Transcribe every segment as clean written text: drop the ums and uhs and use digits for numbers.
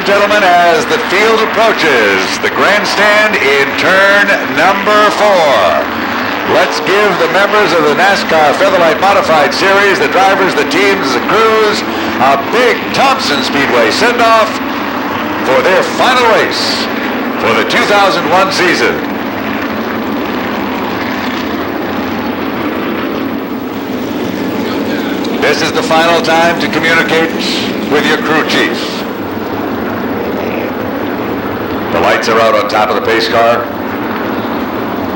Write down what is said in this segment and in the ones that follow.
gentlemen, as the field approaches the grandstand in turn number 4. Let's give the members of the NASCAR Featherlight Modified Series, the drivers, the teams, the crews, a big Thompson Speedway send-off for their final race for the 2001 season. This is the final time to communicate with your crew chiefs. The lights are out on top of the pace car,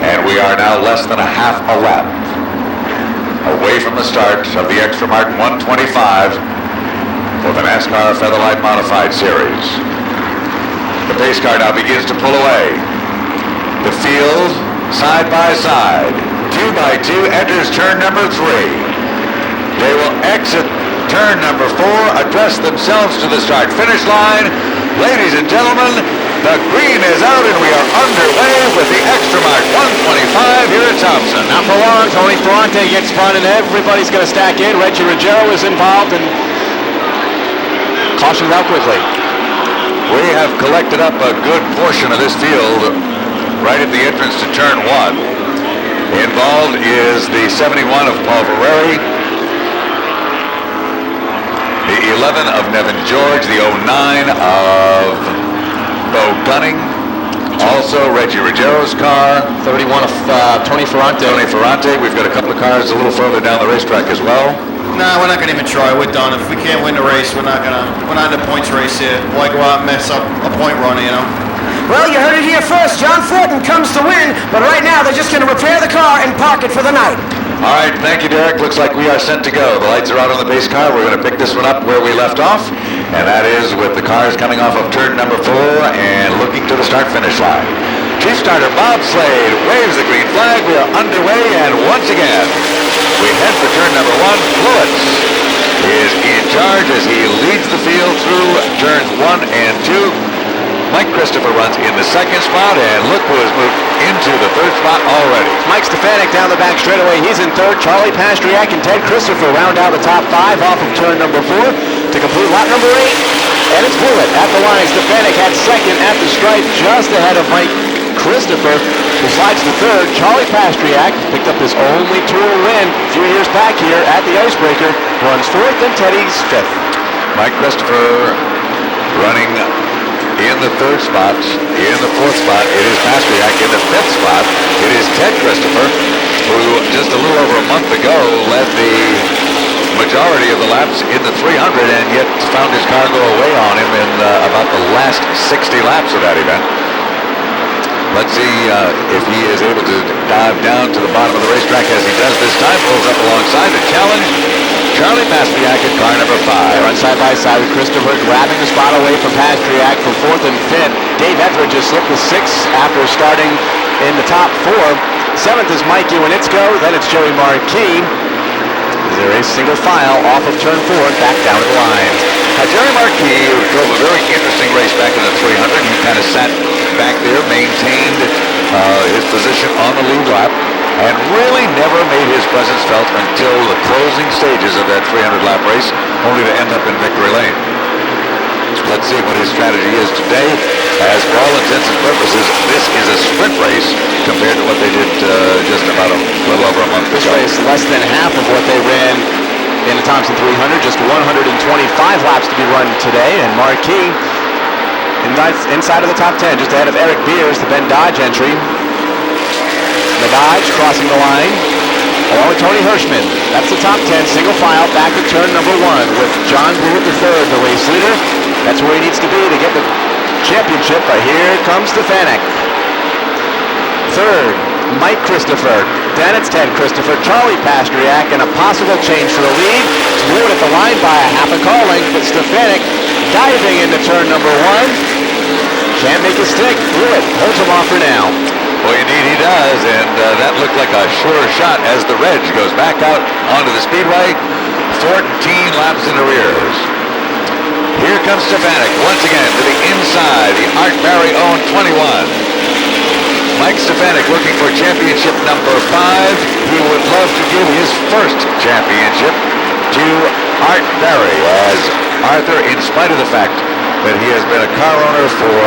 and we are now less than a half a lap away from the start of the Extra Mark 125 for the NASCAR Featherlight Modified Series. The pace car now begins to pull away. The field, side by side, 2 by 2, enters turn number 3. They will exit turn number 4, address themselves to the start-finish line. Ladies and gentlemen, the green is out and we are underway with the Extra Mark 125 here at Thompson. Not for long, Tony Ferrante gets spun and everybody's going to stack in. Reggie Ruggiero is involved and cautions out quickly. We have collected up a good portion of this field right at the entrance to turn 1. Involved is the 71 of Paul Verreri, the 11 of Nevin George, the 09 of Bo Gunning, also Reggie Ruggiero's car, 31 of Tony Ferrante. Tony Ferrante. We've got a couple of cars a little further down the racetrack as well. Nah, we're not going to even try. We're done. If we can't win the race, we're not in a points race here. Why go out and mess up a point run, you know? Well, you heard it here first. John Thornton comes to win, but right now they're just going to repair the car and park it for the night. All right, thank you, Derek. Looks like we are set to go. The lights are out on the pace car. We're going to pick this one up where we left off, and that is with the cars coming off of turn number 4 and looking to the start-finish line. Chief starter Bob Slade waves the green flag. We are underway, and once again, we head for turn number 1. Fluids is in charge as he leads the field through turns 1 and 2. Mike Christopher runs in the 2nd spot, and look who has moved into the 3rd spot already. Mike Stefanik down the back straightaway. He's in 3rd. Charlie Pastriak and Ted Christopher round out the top 5 off of turn number 4 to complete lap number 8. And it's Blewett at the line. Stefanik had 2nd at the stripe, just ahead of Mike Christopher, who slides to 3rd. Charlie Pastriak picked up his only Tour win a few years back here at the Icebreaker. Runs 4th, and Teddy's 5th. Mike Christopher running in the 3rd spot. In the 4th spot, it is Pastriak. In the 5th spot, it is Ted Christopher, who just a little over a month ago led the majority of the laps in the 300 and yet found his car go away on him in about the last 60 laps of that event. Let's see if he is able to dive down to the bottom of the racetrack as he does this time. Pulls up alongside to challenge Charlie Pastriak in car number 5. They run side by side with Christopher grabbing the spot away from Pastriak for 4th and 5th. Dave Etheridge has slipped to 6th after starting in the top 4. 7th is Mike Iwanitzko, then it's Joey Marquis. They're a single file off of turn 4 back down the line. Jerry Marquis drove a very interesting race back in the 300. He kind of sat back there, maintained his position on the lead lap, and really never made his presence felt until the closing stages of that 300-lap race, only to end up in victory lane. Let's see what his strategy is today, as for all intents and purposes, this is a sprint race compared to what they did just about a little over a month ago. This race less than half of what they ran in the Thompson 300, just 125 laps to be run today, and Marquis inside of the top 10, just ahead of Eric Beers, the Ben Dodge entry. The Dodge crossing the line, along with Tony Hirschman. That's the top 10, single file, back to turn number 1 with John Blewett III, the race leader. That's where he needs to be to get the championship, but here comes Stefanik. 3rd, Mike Christopher. Then it's Ted Christopher, Charlie Pastriak, and a possible change for the lead. It's Blewett at the line by a half a car length, but Stefanik diving into turn number 1. Can't make a stick. Blewett holds him off for now. Well, indeed he does, and that looked like a sure shot as the Reg goes back out onto the speedway. 14 laps in arrears. Here comes Stefanik once again to the inside, the Art Barry-owned 21. Mike Stefanik looking for championship number 5. He would love to give his first championship to Art Barry, as Arthur, in spite of the fact that he has been a car owner for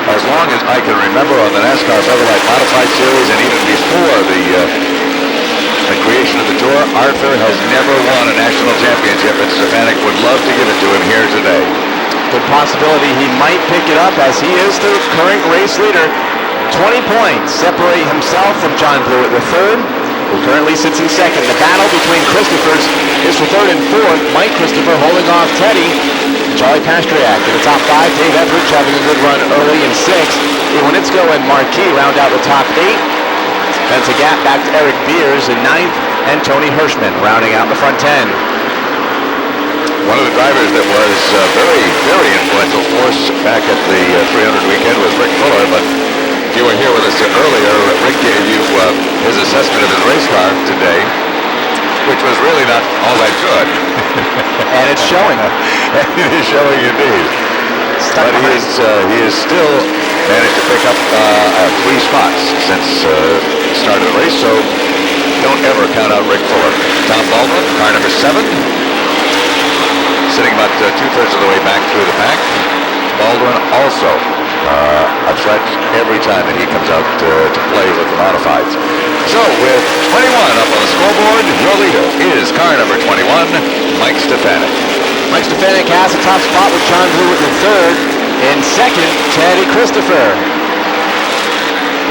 as long as I can remember on the NASCAR Featherlight Modified Series, and even before the creation of the Tour. Arthur has never won a national championship, and Stefanik would love to give it to him here today. Good possibility he might pick it up, as he is the current race leader. 20 points separate himself from John Blewett III, who currently sits in second. The battle between Christophers is for third and fourth. Mike Christopher holding off Teddy. Charlie Pastriak in the top five. Dave Etheridge having a good run early in sixth. Iwanitsko and Marquis round out the top eight. That's a gap back to Eric Beers in ninth, and Tony Hirschman rounding out the front 10. One of the drivers that was very, very influential force back at the 300 weekend was Rick Fuller, but if you were here with us earlier, Rick gave you his assessment of his race car today, which was really not all that good. And it's showing. It is showing indeed. But he is still managed to pick up 3 spots since the start of the race, so don't ever count out Rick Fuller. Tom Baldwin, car number 7, sitting about 2/3 of the way back through the pack. Baldwin also a threat every time that he comes out to play with the modifieds. So with 21 up on the scoreboard, your leader is car number 21, Mike Stefanik. Mike Stefanik has a top spot with John Blewett in third. In second, Teddy Christopher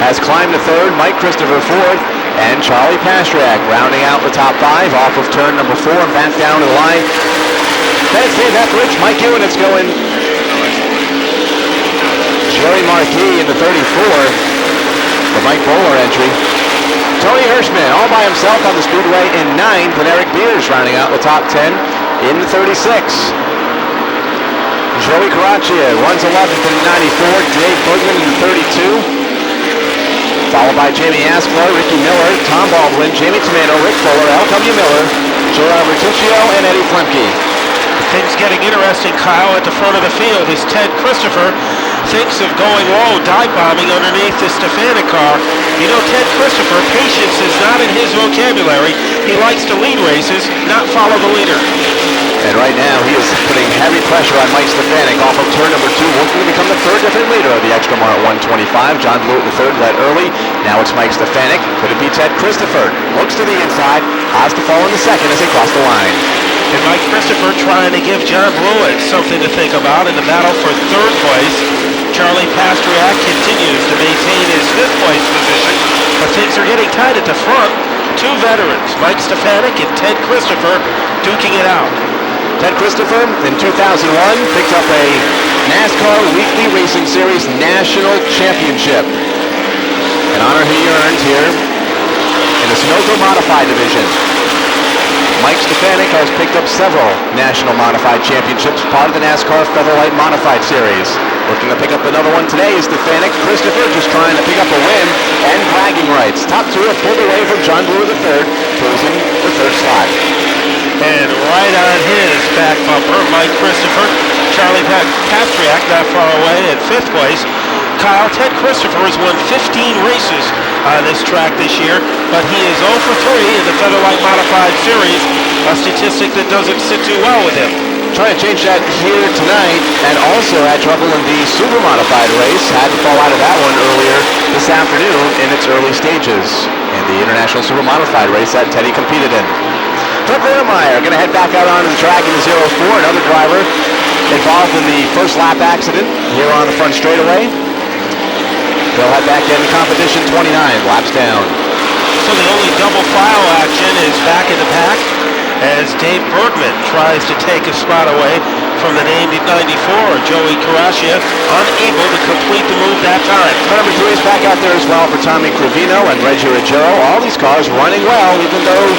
has climbed to third. Mike Christopher fourth, and Charlie Pastriak rounding out the top 5 off of turn number 4 and back down to the line. Then it's Dave Etheridge, Mike Iwanitsko going. Jerry Marquis in the 34, the Mike Bowler entry. Tony Hirschman all by himself on the Speedway in 9th, and Eric Beers rounding out the top 10 in the 36. Joey Caraccia runs 11th in the 94, Dave Bergman in the 32. Followed by Jamie Askler, Ricky Miller, Tom Baldwin, Jamie Tomato, Rick Fuller, L.W. Miller, Gerard Bertuccio, and Eddie Flemke. Things getting interesting, Kyle, at the front of the field as Ted Christopher thinks of going low, dive bombing underneath the Stefanik car. You know, Ted Christopher, patience is not in his vocabulary. He likes to lead races, not follow the leader. And right now, he is putting heavy pressure on Mike Stefanik off of turn number 2, looking to become the third different leader of the Extra Mart 125. John Blewett the third led early. Now it's Mike Stefanik. Could it be Ted Christopher? Looks to the inside, has to fall in the second as they cross the line. And Mike Christopher trying to give John Blewett something to think about in the battle for third place. Charlie Pastriak continues to maintain his 5th place position, but things are getting tight at the front. 2 veterans, Mike Stefanik and Ted Christopher, duking it out. Ted Christopher in 2001 picked up a NASCAR Weekly Racing Series National Championship, an honor he earned here in the Sunoco Modified division. Mike Stefanik has picked up several National Modified Championships, part of the NASCAR Featherlight Modified Series. Looking to pick up another one today is Stefanik. Christopher just trying to pick up a win and bragging rights. Top 2 have pulled away from John Blewett III, closing the 3rd slot. And right on his back bumper, Mike Christopher, Charlie Pastriak not far away in 5th place. Kyle, Ted Christopher has won 15 races on this track this year, but he is 0 for 3 in the Featherlight Modified Series, a statistic that doesn't sit too well with him. Trying to change that here tonight, and also had trouble in the Super Modified race. Had to fall out of that one earlier this afternoon in its early stages in the International Super Modified race that Teddy competed in. Fred Ledermeyer going to head back out onto the track in the 04, another driver involved in the first lap accident here on the front straightaway. They'll head back in competition 29, laps down. So the only double file action is back in the pack as Dave Bergman tries to take a spot away from the named 94, Joey Caraccia, unable to complete the move that time. Number 3 is back out there as well for Tommy Cravino and Reggie Ruggiero. All these cars running well, even though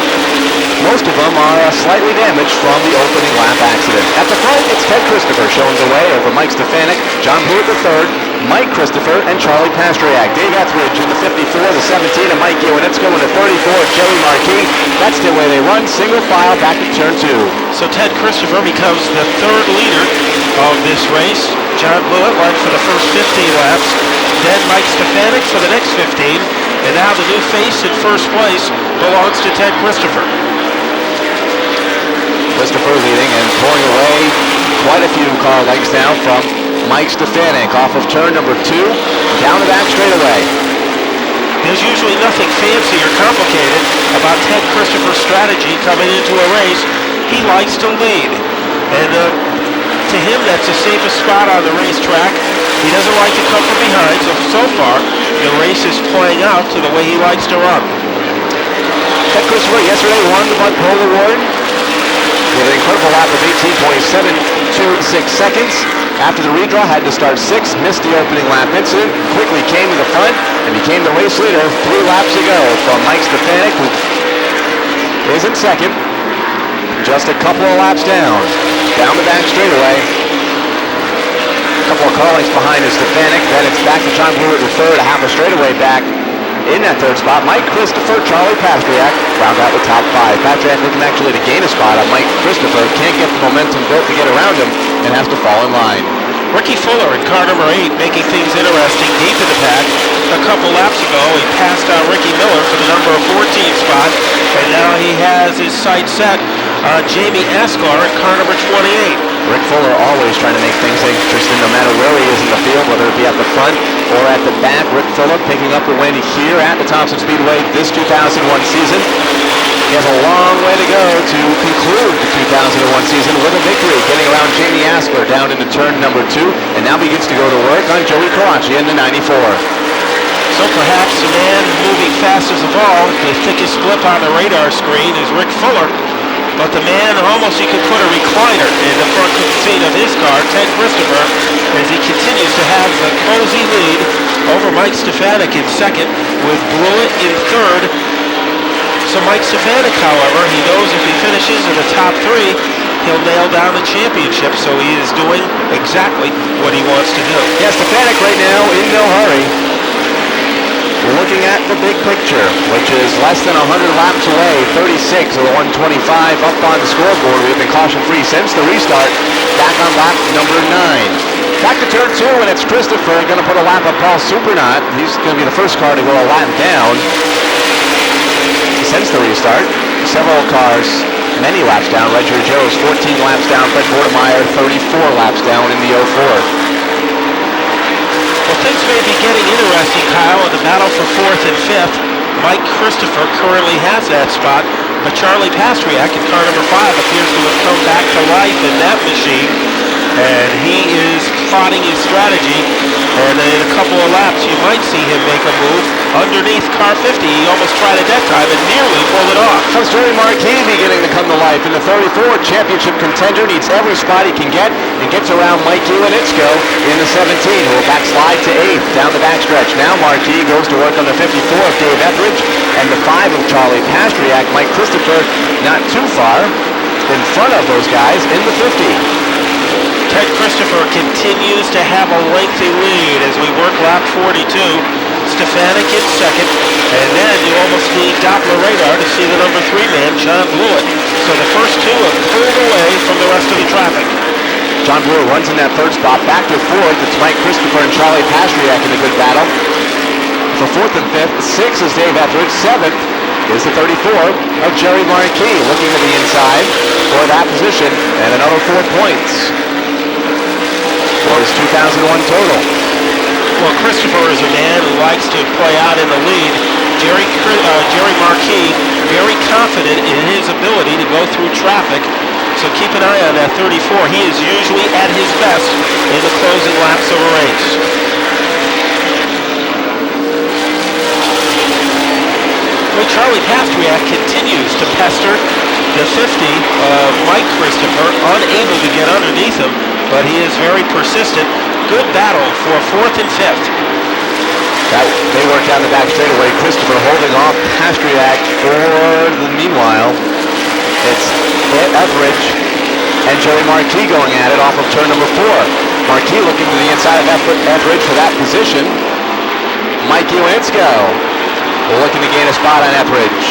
most of them are slightly damaged from the opening lap accident. At the front, it's Ted Christopher showing the way over Mike Stefanik, John Blewett III, Mike Christopher, and Charlie Pastriak. Dave Etheridge in the 54, the 17, and Mike Iwanitsko in the 34, Jerry Marquis. That's the way they run, single file back to turn 2. So Ted Christopher becomes the 3rd leader of this race. John Blewett led for the first 15 laps, then Mike Stefanik for the next 15, and now the new face in first place belongs to Ted Christopher. Christopher leading and pulling away quite a few car lengths now from Mike Stefanik off of turn number 2, down the back straightaway. There's usually nothing fancy or complicated about Ted Christopher's strategy coming into a race. He likes to lead. And to him, that's the safest spot on the racetrack. He doesn't like to come from behind, so far, the race is playing out to the way he likes to run. Ted Christopher yesterday won the Bud Pole Award with an incredible lap of 18.726 seconds. After the redraw, had to start 6th, missed the opening lap incident, quickly came to the front, and became the race leader 3 laps ago from Mike Stefanik, who is in 2nd, just a couple of laps down the back straightaway. A couple of car lengths behind is Stefanik, then it's back to John Blewett in 3rd, a half a straightaway back. In that 3rd spot, Mike Christopher, Charlie Pastriak round out the top 5. Pastriak looking actually to gain a spot on Mike Christopher. Can't get the momentum built to get around him and has to fall in line. Ricky Fuller in car number 8 making things interesting deep in the pack. A couple laps ago, he passed out Ricky Miller for the number 14 spot, and now he has his sights set on Jamie Ascar in car number 28. Rick Fuller always trying to make things interesting no matter where he is in the field, whether it be at the front or at the back. Rick Fuller picking up the win here at the Thompson Speedway this 2001 season. He has a long way to go to conclude the 2001 season with a victory, getting around Jamie Ascar down into turn number 2, and now begins to go to work on Joey Karachi in the 94. So perhaps the man moving fastest of all, the thickest blip on the radar screen is Rick Fuller. But the man, almost you could put a recliner in the front seat of his car, Ted Christopher, as he continues to have the cozy lead over Mike Stefanik in 2nd, with Blewett in 3rd. So Mike Stefanik, however, he knows if he finishes in the top 3, he'll nail down the championship, so he is doing exactly what he wants to do. Yeah, Stefanik right now in no hurry. Looking at the big picture, which is less than 100 laps away, 36 of the 125 up on the scoreboard. We've been caution-free since the restart, back on lap number 9. Back to turn 2, and it's Christopher going to put a lap of Paul Supernaut. He's going to be the first car to go a lap down since the restart. Several cars, many laps down. Ledger Joe's 14 laps down. Fred Bordemeyer 34 laps down in the 04. Well, things may be getting interesting, Kyle, in the battle for 4th and 5th. Mike Christopher currently has that spot, but Charlie Pastriak in car number 5 appears to have come back to life in that machine, and he is plotting his strategy, and in a couple of laps you might see him make a move underneath car 50. He almost tried it that time and nearly pulled it off. Comes Jerry Marquis beginning to come to life in the 34. Championship contender, needs every spot he can get and gets around Mike Iwanitzko in the 17, who will backslide to 8th down the backstretch. Now Marquis goes to work on the 54 of Dave Etheridge and the 5 of Charlie Pastriak. Mike Christopher not too far in front of those guys in the 50. Ted Christopher continues to have a lengthy lead as we work lap 42. Stefanik in 2nd, and then you almost need Doppler radar to see the number 3 man, John Blewett. So the first 2 have pulled away from the rest of the traffic. John Blewett runs in that 3rd spot, back to 4th. It's Mike Christopher and Charlie Pastriak in a good battle. For 4th and 5th, 6th is Dave Etheridge, 7th is the 34 of Jerry Marquis, looking to the inside for that position, and another 4 points for his 2001 total. Well, Christopher is a man who likes to play out in the lead. Jerry Marquis, very confident in his ability to go through traffic, so keep an eye on that 34. He is usually at his best in the closing laps of a race. Well, Charlie Pastriak continues to pester the 50 of Mike Christopher, unable to get underneath him, but he is very persistent. Good battle for 4th and 5th. They work down the back straightaway. Christopher holding off Pastriak for the meanwhile. It's Etheridge and Jerry Marquis going at it off of turn number 4. Marquis looking to the inside of Etheridge for that position. Mike Iwanitzko looking to gain a spot on Etheridge.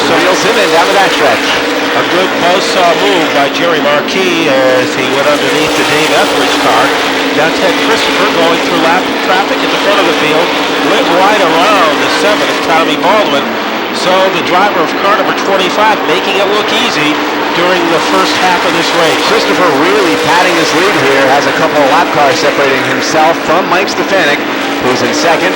So reels him in down the backstretch. A good buzzsaw move by Jerry Marquis as he went underneath the Dave Etheridge car. Now Ted Christopher going through lap traffic at the front of the field, went right around the 7 of Tommy Baldwin. So the driver of car number 25 making it look easy. during the first half of this race. Christopher really padding his lead here, has a couple of lap cars separating himself from Mike Stefanik, who's in second.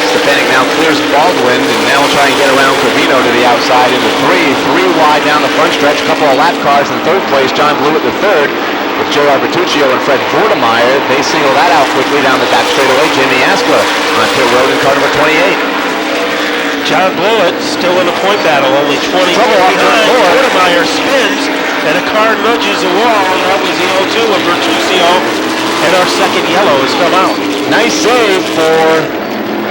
Stefanik now clears Baldwin, and now will try and get around Covino to the outside into three wide down the front stretch. Couple of lap cars in third place. John Blewett the third, with J.R. Bertuccio and Fred Vortemeyer. They single that out quickly down the back straightaway. Jamie Askla on pit road in car number 28. John Blewett still in a point battle, only 20 Trouble on turn four. Vortemeyer spins, and a car nudges a wall. That was the 0-2 of Bertuccio, and our second yellow has come out. Nice save for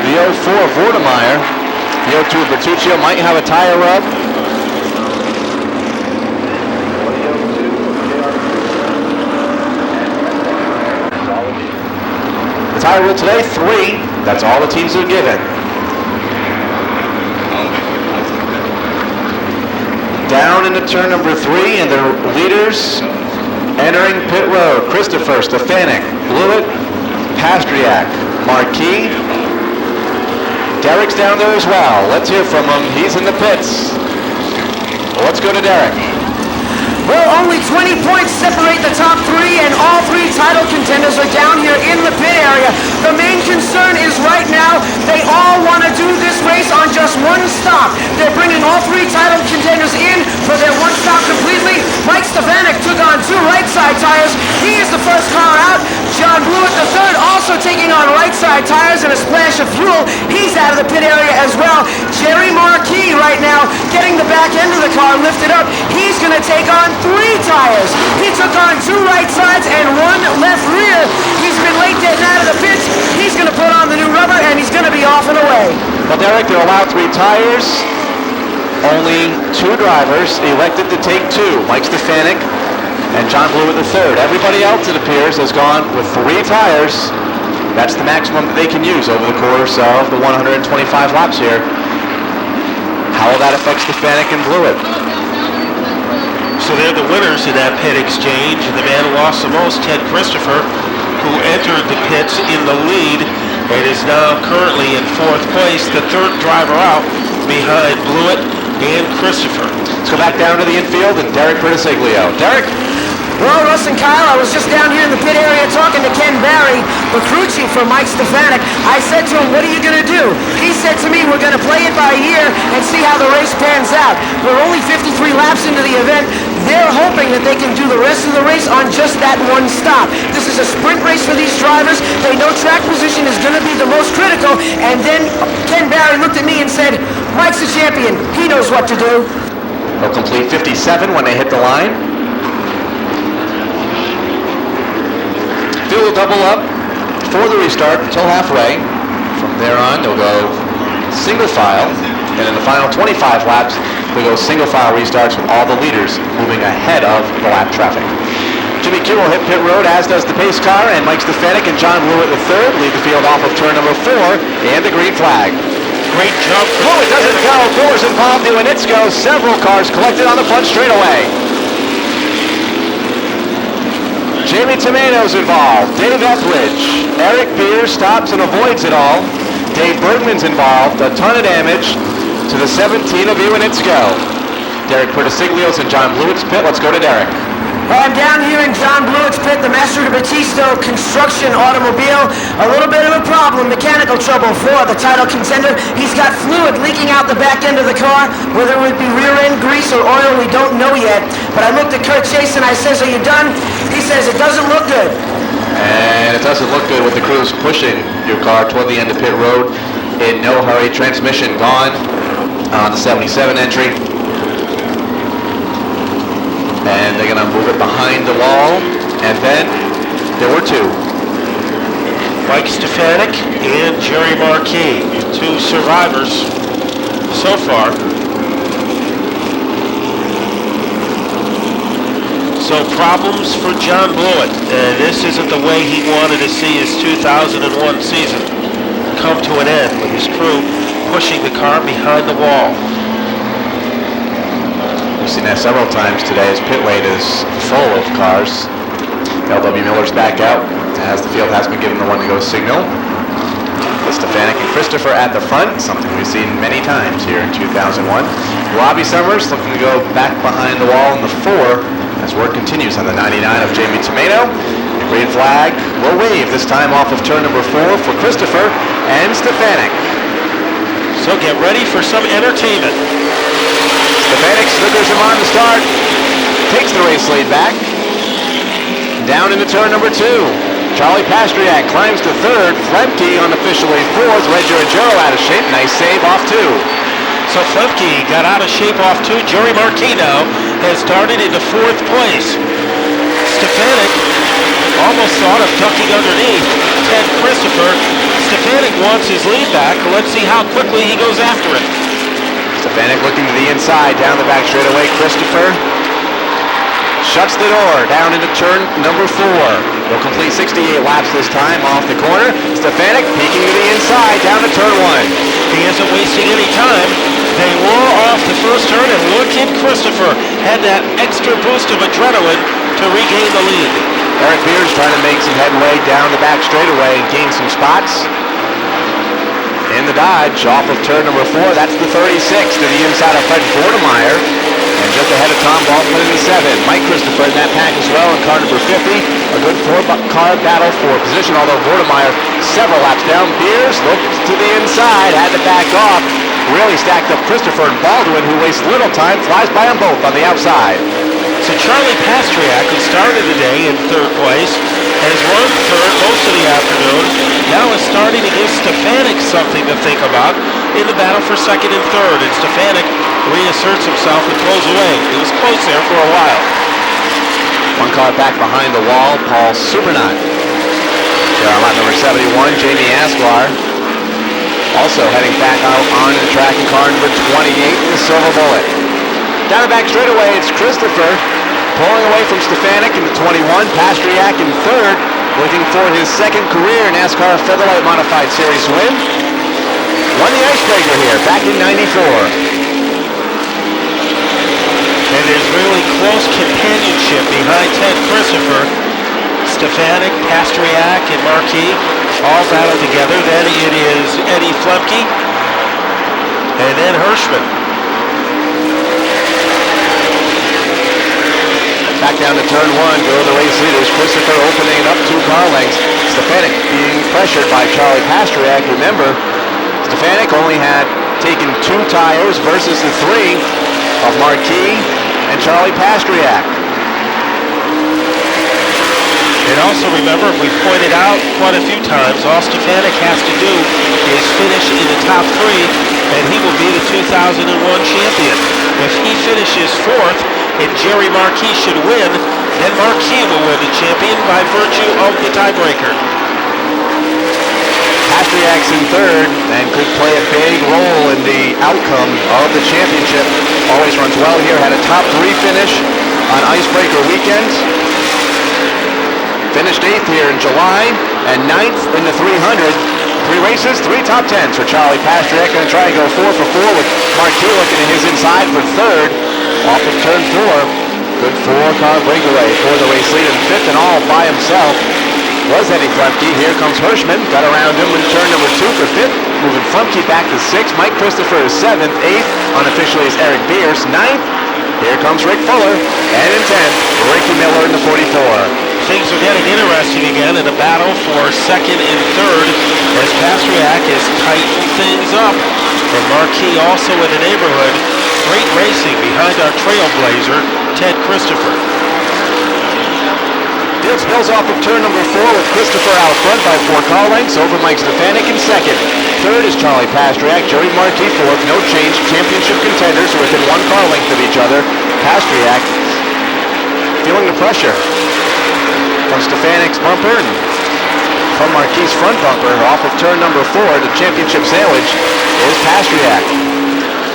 the 0-4 of Vortemeyer. The 0-2 of Bertuccio might have a tire rub. The tire rub today, 3. That's all the teams are given. Down into turn number 3, and the leaders entering pit road. Christopher, Stefanik, Blewett, Pastriak, Marquis. Derek's down there as well. Let's hear from him. He's in the pits. Let's go to Derek. Well, only 20 points separate the top 3, and all 3 title contenders are down here in the pit area. The main concern is right now, they all want to do this race on just one stop. They're bringing all 3 title contenders in for their one stop completely. Mike Stefanik took on 2 right side tires. He is the first car out. John Blewett the third also taking on right side tires and a splash of fuel. He's out of the pit area as well. Jerry Marquis right now getting the back end of the car lifted up. He's going to take on 3 tires. He took on 2 right sides and 1 left rear. He's been late getting out of the pits. He's going to put on the new rubber, and he's going to be off and away. Well, Derek, they're allowed 3 tires. Only 2 drivers elected to take 2. Mike Stefanik and John Blewett the third. Everybody else, it appears, has gone with 3 tires. That's the maximum that they can use over the course of the 125 laps here. How will that affect Stefanik and Blewett? So they're the winners in that pit exchange, and the man who lost the most, Ted Christopher, who entered the pits in the lead and is now currently in 4th place, the 3rd driver out behind Blewett and Christopher. Let's go back down to the infield and Derek Pertisiglio. Derek? Well, Russ and Kyle, I was just down here in the pit area talking to Ken Barry, the crew chief for Mike Stefanik. I said to him, what are you going to do? He said to me, we're going to play it by ear and see how the race pans out. We're only 53 laps into the event. They're hoping that they can do the rest of the race on just that one stop. This is a sprint race for these drivers. They know track position is going to be the most critical. And then Ken Barry looked at me and said, Mike's the champion. He knows what to do. They'll complete 57 when they hit the line. Field will double up for the restart until halfway. From there on, they'll go single file, and in the final 25 laps, we go single file restarts with all the leaders moving ahead of the lap traffic. Jimmy Q will hit pit road, as does the pace car, and Mike Stefanik and John Blewett III lead the field off of turn number 4 and the green flag. Great jump. Blewett doesn't go. Boers involved in Winitsko. Several cars collected on the front straightaway. Jamie Tomato's involved. Dave Etheridge. Eric Beers stops and avoids it all. Dave Bergman's involved. A ton of damage to the 17 of Iwanitsko. Derek Pertisiglio's in John Blewett's pit. Let's go to Derek. Well, I'm down here in John Blewett's pit, the Master de Battisto construction automobile. A little bit of a problem, mechanical trouble for the title contender. He's got fluid leaking out the back end of the car. Whether it would be rear end grease or oil, we don't know yet. But I looked at Kurt Chase and I says, are you done? He says, it doesn't look good. And it doesn't look good with the crews pushing your car toward the end of pit road in no hurry. Transmission gone on the 77 entry. And they're going to move it behind the wall. And then there were 2. Mike Stefanik and Jerry Marquis, 2 survivors so far. So problems for John Blewett. This isn't the way he wanted to see his 2001 season come to an end, with his crew pushing the car behind the wall. We've seen that several times today as pit lane is full of cars. LW Miller's back out as the field has been given the one to go signal. With Stefanik and Christopher at the front, something we've seen many times here in 2001. Robbie Summers looking to go back behind the wall in the 4 as work continues on the 99 of Jamie Tomato. The green flag will wave this time off of turn number 4 for Christopher and Stefanik. So get ready for some entertainment. Stefanik slickers him on the start, takes the race lead back. Down into turn number 2. Charlie Pastriak climbs to 3rd. Flemke unofficially 4th. Red Giorgio out of shape. Nice save off 2. So Flemke got out of shape off 2. Jerry Martino has started into 4th place. Stefanik almost thought of ducking underneath Ted Christopher. Stefanik wants his lead back. Let's see how quickly he goes after it. Stefanik looking to the inside, down the back straightaway. Christopher shuts the door down into turn number 4. He'll complete 68 laps this time off the corner. Stefanik peeking to the inside, down to turn 1. He isn't wasting any time. They roar off the first turn, and look at Christopher. Had that extra boost of adrenaline to regain the lead. Eric Beers trying to make some headway down the back straightaway and gain some spots. In the Dodge, off of turn number 4, that's the 36 to the inside of Fred Vordemeyer. And just ahead of Tom Baldwin in the 7. Mike Christopher in that pack as well in car number 50. A good 4-car battle for position, although Vordemeyer several laps down. Beers looked to the inside, had to back off. Really stacked up Christopher and Baldwin, who wastes little time, flies by them both on the outside. So Charlie Pastriak, who started the day in 3rd place, has run 3rd most of the afternoon. Now is starting to give Stefanik something to think about in the battle for 2nd and 3rd. And Stefanik reasserts himself and pulls away. It was close there for a while. One car back behind the wall, Paul Supernaut. Here on lap number 71, Jamie Aslar. Also heading back out on the track in car number 28, the Silver Bullet. Down the back straightaway, it's Christopher pulling away from Stefanik in the 21. Pastriak in 3rd, looking for his 2nd career NASCAR Featherweight Modified Series win. Won the icebreaker here back in '94. And there's really close companionship behind Ted Christopher. Stefanik, Pastriak, and Marquis all battle together. Then it is Eddie Flemke, and then Hirschman. Back down to turn 1, go to the race leaders. Christopher opening it up 2 car lengths. Stefanik being pressured by Charlie Pastriak. Remember, Stefanik only had taken 2 tires versus the 3 of Marquis and Charlie Pastriak. And also remember, we've pointed out quite a few times, all Stefanik has to do is finish in the top 3, and he will be the 2001 champion. If he finishes 4th, and Jerry Marquis should win, then Marquis will win the champion by virtue of the tiebreaker. Pastriak's in 3rd and could play a big role in the outcome of the championship. Always runs well here, had a top 3 finish on icebreaker weekend. Finished 8th here in July and 9th in the 300. 3 races, 3 top 10s for Charlie Pastriak. Going to try and go 4 for 4 with Marquis looking at his inside for 3rd. Off of turn 4. Good 4-car breakaway for the race lead. And 5th and all by himself was Eddie Flemke. Here comes Hirschman. Got around him in turn number 2 for 5th. Moving Flemke back to 6th. Mike Christopher is 7th. 8th unofficially is Eric Beers. 9th. Here comes Rick Fuller. And in 10th, Ricky Miller in the 44. Things are getting interesting again in a battle for 2nd and 3rd as Pastriak has tightened things up. And Marquis also in the neighborhood. Great racing behind our trailblazer, Ted Christopher. Field spills off of turn number 4 with Christopher out front by 4 car lengths over Mike Stefanik in 2nd. 3rd is Charlie Pastriak, Jerry Marquis 4th. No change. Championship contenders within 1 car length of each other. Pastriak feeling the pressure from Stefanik's bumper and from Marquis' front bumper off of turn number 4. The championship sandwich is Pastriak.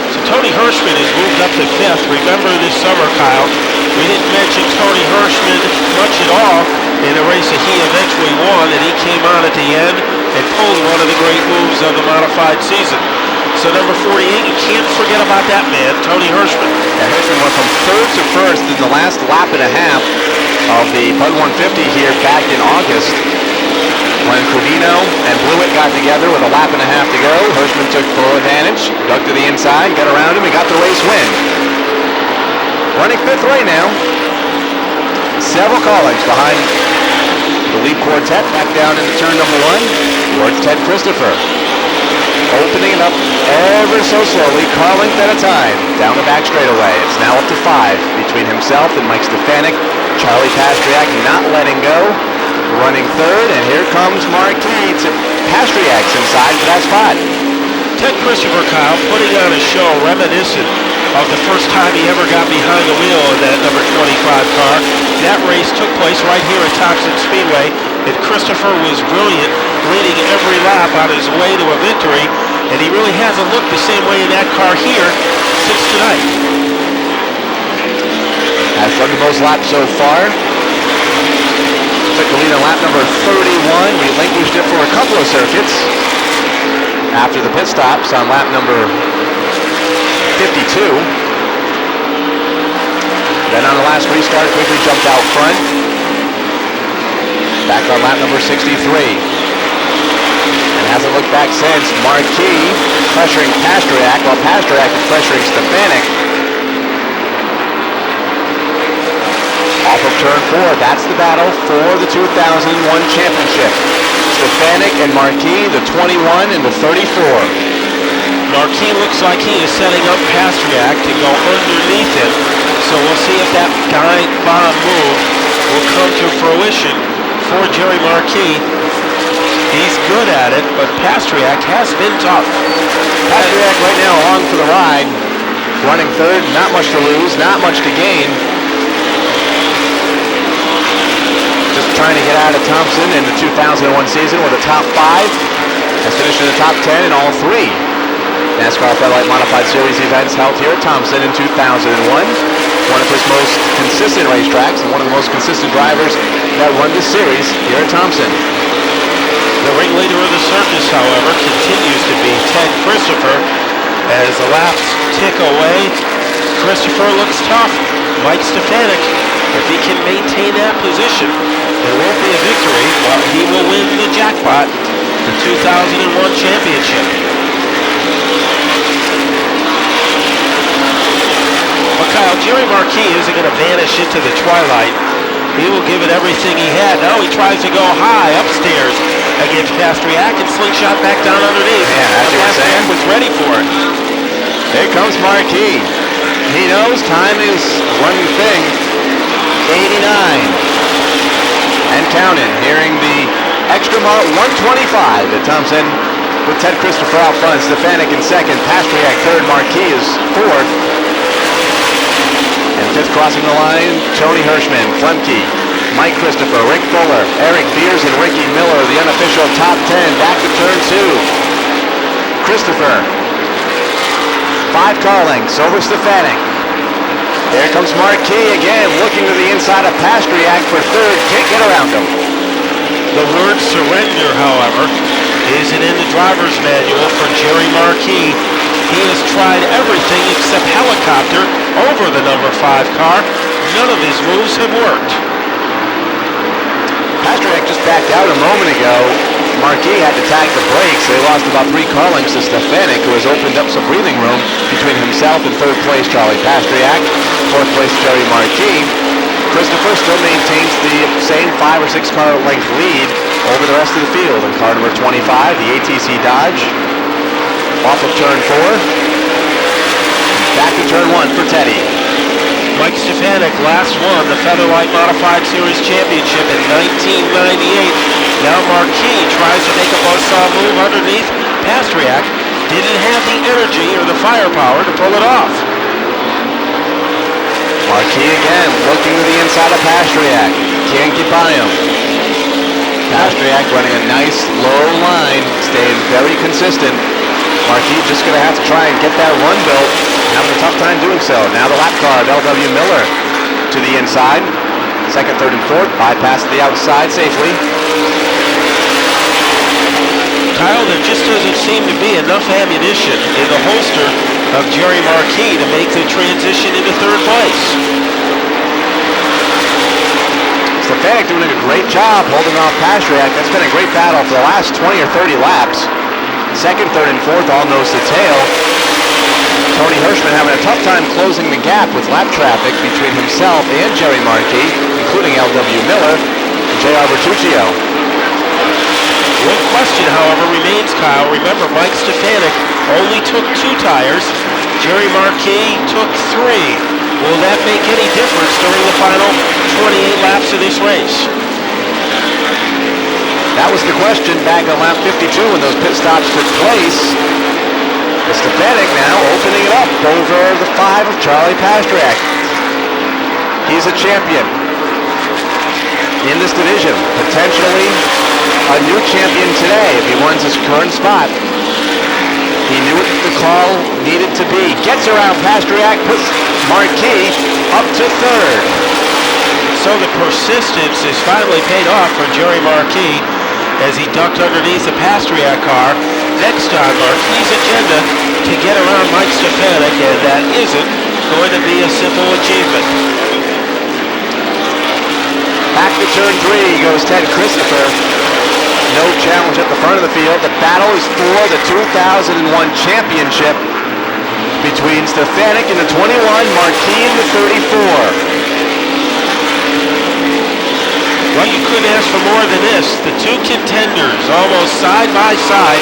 So Tony Hirschman has moved up to 5th. Remember this summer, Kyle, we didn't mention Tony Hirschman much at all in a race that he eventually won, and he came on at the end and pulled one of the great moves of the modified season. So number 48, you can't forget about that man, Tony Hirschman. Yeah, Hirschman went from 3rd to 1st in the last lap and a half of the Bud 150 here back in August when Cudino and Blewett got got together with a lap and a half to go. Hirschman took full advantage, dug to the inside, got around him, and got the race win. Running fifth right now. Several callings behind the lead quartet back down into turn number one towards Ted Christopher. Opening it up ever so slowly, car length at a time, down the back straightaway. It's now up to 5 between himself and Mike Stefanik. Charlie Pastriak not letting go, running third, and here comes Marquis. Pastriak's inside for that spot. Ted Christopher, Kyle, putting on a show reminiscent of the first time he ever got behind the wheel of that number 25 car. That race took place right here at Thompson Speedway, and Christopher was brilliant, leading every lap on his way to a victory, and he really hasn't looked the same way in that car here since tonight. Has run the most laps so far. Took the lead on lap number 31, relinquished it for a couple of circuits after the pit stops on lap number 52. Then on the last restart, quickly jumped out front. Back on lap number 63. And hasn't looked back since. Marquis pressuring Pastriak, while Pastriak is pressuring Stefanik. Off of turn 4, that's the battle for the 2001 championship. Stefanik and Marquis, the 21 and the 34. Marquis looks like he is setting up Pastriak to go underneath him, so we'll see if that dive bomb move will come to fruition for Jerry Marquis. He's good at it, but Pastriak has been tough. Pastriak right now along for the ride, running third, not much to lose, not much to gain. Just trying to get out of Thompson in the 2001 season with a top 5. Has finished in the top 10 in all 3 NASCAR Federal Modified Series events held here at Thompson in 2001. One of his most consistent racetracks and one of the most consistent drivers that won this series here at Thompson. The ringleader of the circus, however, continues to be Ted Christopher. As the laps tick away, Christopher looks tough. Mike Stefanik, if he can maintain that position, there won't be a victory, but he will win the jackpot, the 2001 championship. But Kyle, Jerry Marquis isn't going to vanish into the twilight. He will give it everything he had. Now he tries to go high upstairs against Pastriak and slingshot back down underneath. Yeah, as you were saying, Pastriak was ready for it. Here comes Marquis. He knows time is one thing. 89. And counting. Hearing the extra mark 125 at Thompson with Ted Christopher out front. Stefanik in second. Pastriak third. Marquis is fourth. And fifth crossing the line, Tony Hirschman, Flemke, Mike Christopher, Rick Fuller, Eric Beers, and Ricky Miller, the unofficial top 10. Back to turn 2. Christopher. 5 car lengths over Stefanik. There comes Marquis again, looking to the inside of Pastriak for third. Can't get around him. The word surrender, however, isn't in the driver's manual for Jerry Marquis. He has tried everything except helicopter over the number 5 car. None of his moves have worked. Pastriak just backed out a moment ago. Marquis had to tag the brakes. They lost about 3 car lengths to Stefanik, who has opened up some breathing room between himself and third place Charlie Pastriak, fourth place Jerry Marquis. Christopher still maintains the same 5 or 6 car length lead over the rest of the field. In car number 25, the ATC Dodge, off of turn 4. Back to turn 1 for Teddy. Mike Stefanik last won the Featherlight Modified Series Championship in 1998. Now Marquis tries to make a buzzsaw move underneath. Pastriak didn't have the energy or the firepower to pull it off. Marquis again, looking to the inside of Pastriak. Can't get by him. Pastriak running a nice low line, staying very consistent. Marquis just going to have to try and get that run built. Having a tough time doing so. Now the lap car of L.W. Miller to the inside. Second, third, and fourth. Bypass to the outside safely. Kyle, there just doesn't seem to be enough ammunition in the holster of Jerry Marquis to make the transition into third place. Stefanik doing a great job holding off Pastriak. That's been a great battle for the last 20 or 30 laps. Second, third, and fourth all nose to tail. Tony Hirschman having a tough time closing the gap with lap traffic between himself and Jerry Markey, including L.W. Miller and J.R. Bertuccio. One question, however, remains, Kyle. Remember, Mike Stefanik only took 2 tires. Jerry Markey took 3. Will that make any difference during the final 28 laps of this race? That was the question back on lap 52 when those pit stops took place. Stefanik now opening it up over the 5 of Charlie Pastriak. He's a champion in this division, potentially a new champion today if he wins his current spot. He knew what the call needed to be. Gets around Pastriak, puts Markey up to 3rd. So the persistence is finally paid off for Jerry Markey as he ducked underneath the Pastriak car. Next on Markey's agenda to get around Mike Stefanik, and that isn't going to be a simple achievement. Back to turn 3 goes Ted Christopher. No challenge at the front of the field. The battle is for the 2001 championship between Stefanik in the 21, Markey in the 34. Well, you couldn't ask for more than this. The 2 contenders almost side by side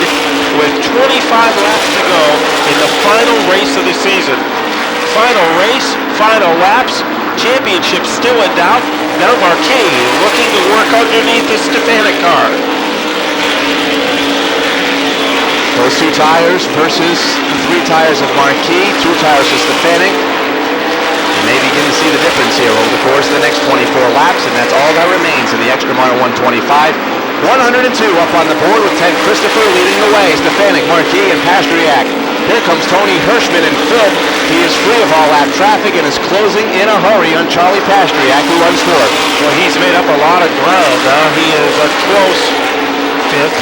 with 25 laps to go in the final race of the season. Final race, final laps, championship still in doubt. Now Markey looking to work underneath the Stefanik car. Those 2 tires versus the 3 tires of Markey, 2 tires of Stefanik. You may begin to see the difference here over the course of the next 24 laps, and that's all that remains in the Extra Mile 125. 102 up on the board with Ted Christopher leading the way. Stefanik, Markey, and Pastriak. Here comes Tony Hirschman in 5th. He is free of all lap traffic and is closing in a hurry on Charlie Pastriak, who runs 4th. Well, he's made up a lot of ground now. He is a close 5th.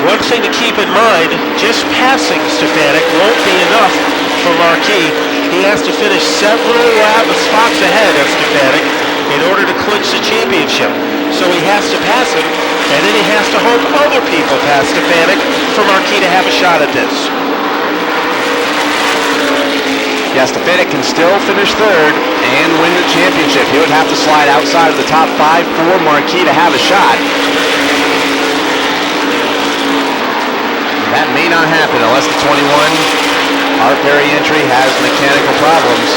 One thing to keep in mind, just passing Stefanik won't be enough for Markey. He has to finish several spots ahead of Stefanik in order to clinch the championship. So he has to pass him, and then he has to hope other people pass Stefanik for Markey to have a shot at this. Yeah, Stefanik can still finish 3rd and win the championship. He would have to slide outside of the top 5 for Markey to have a shot. That may not happen unless the 21 Art Perry entry has mechanical problems.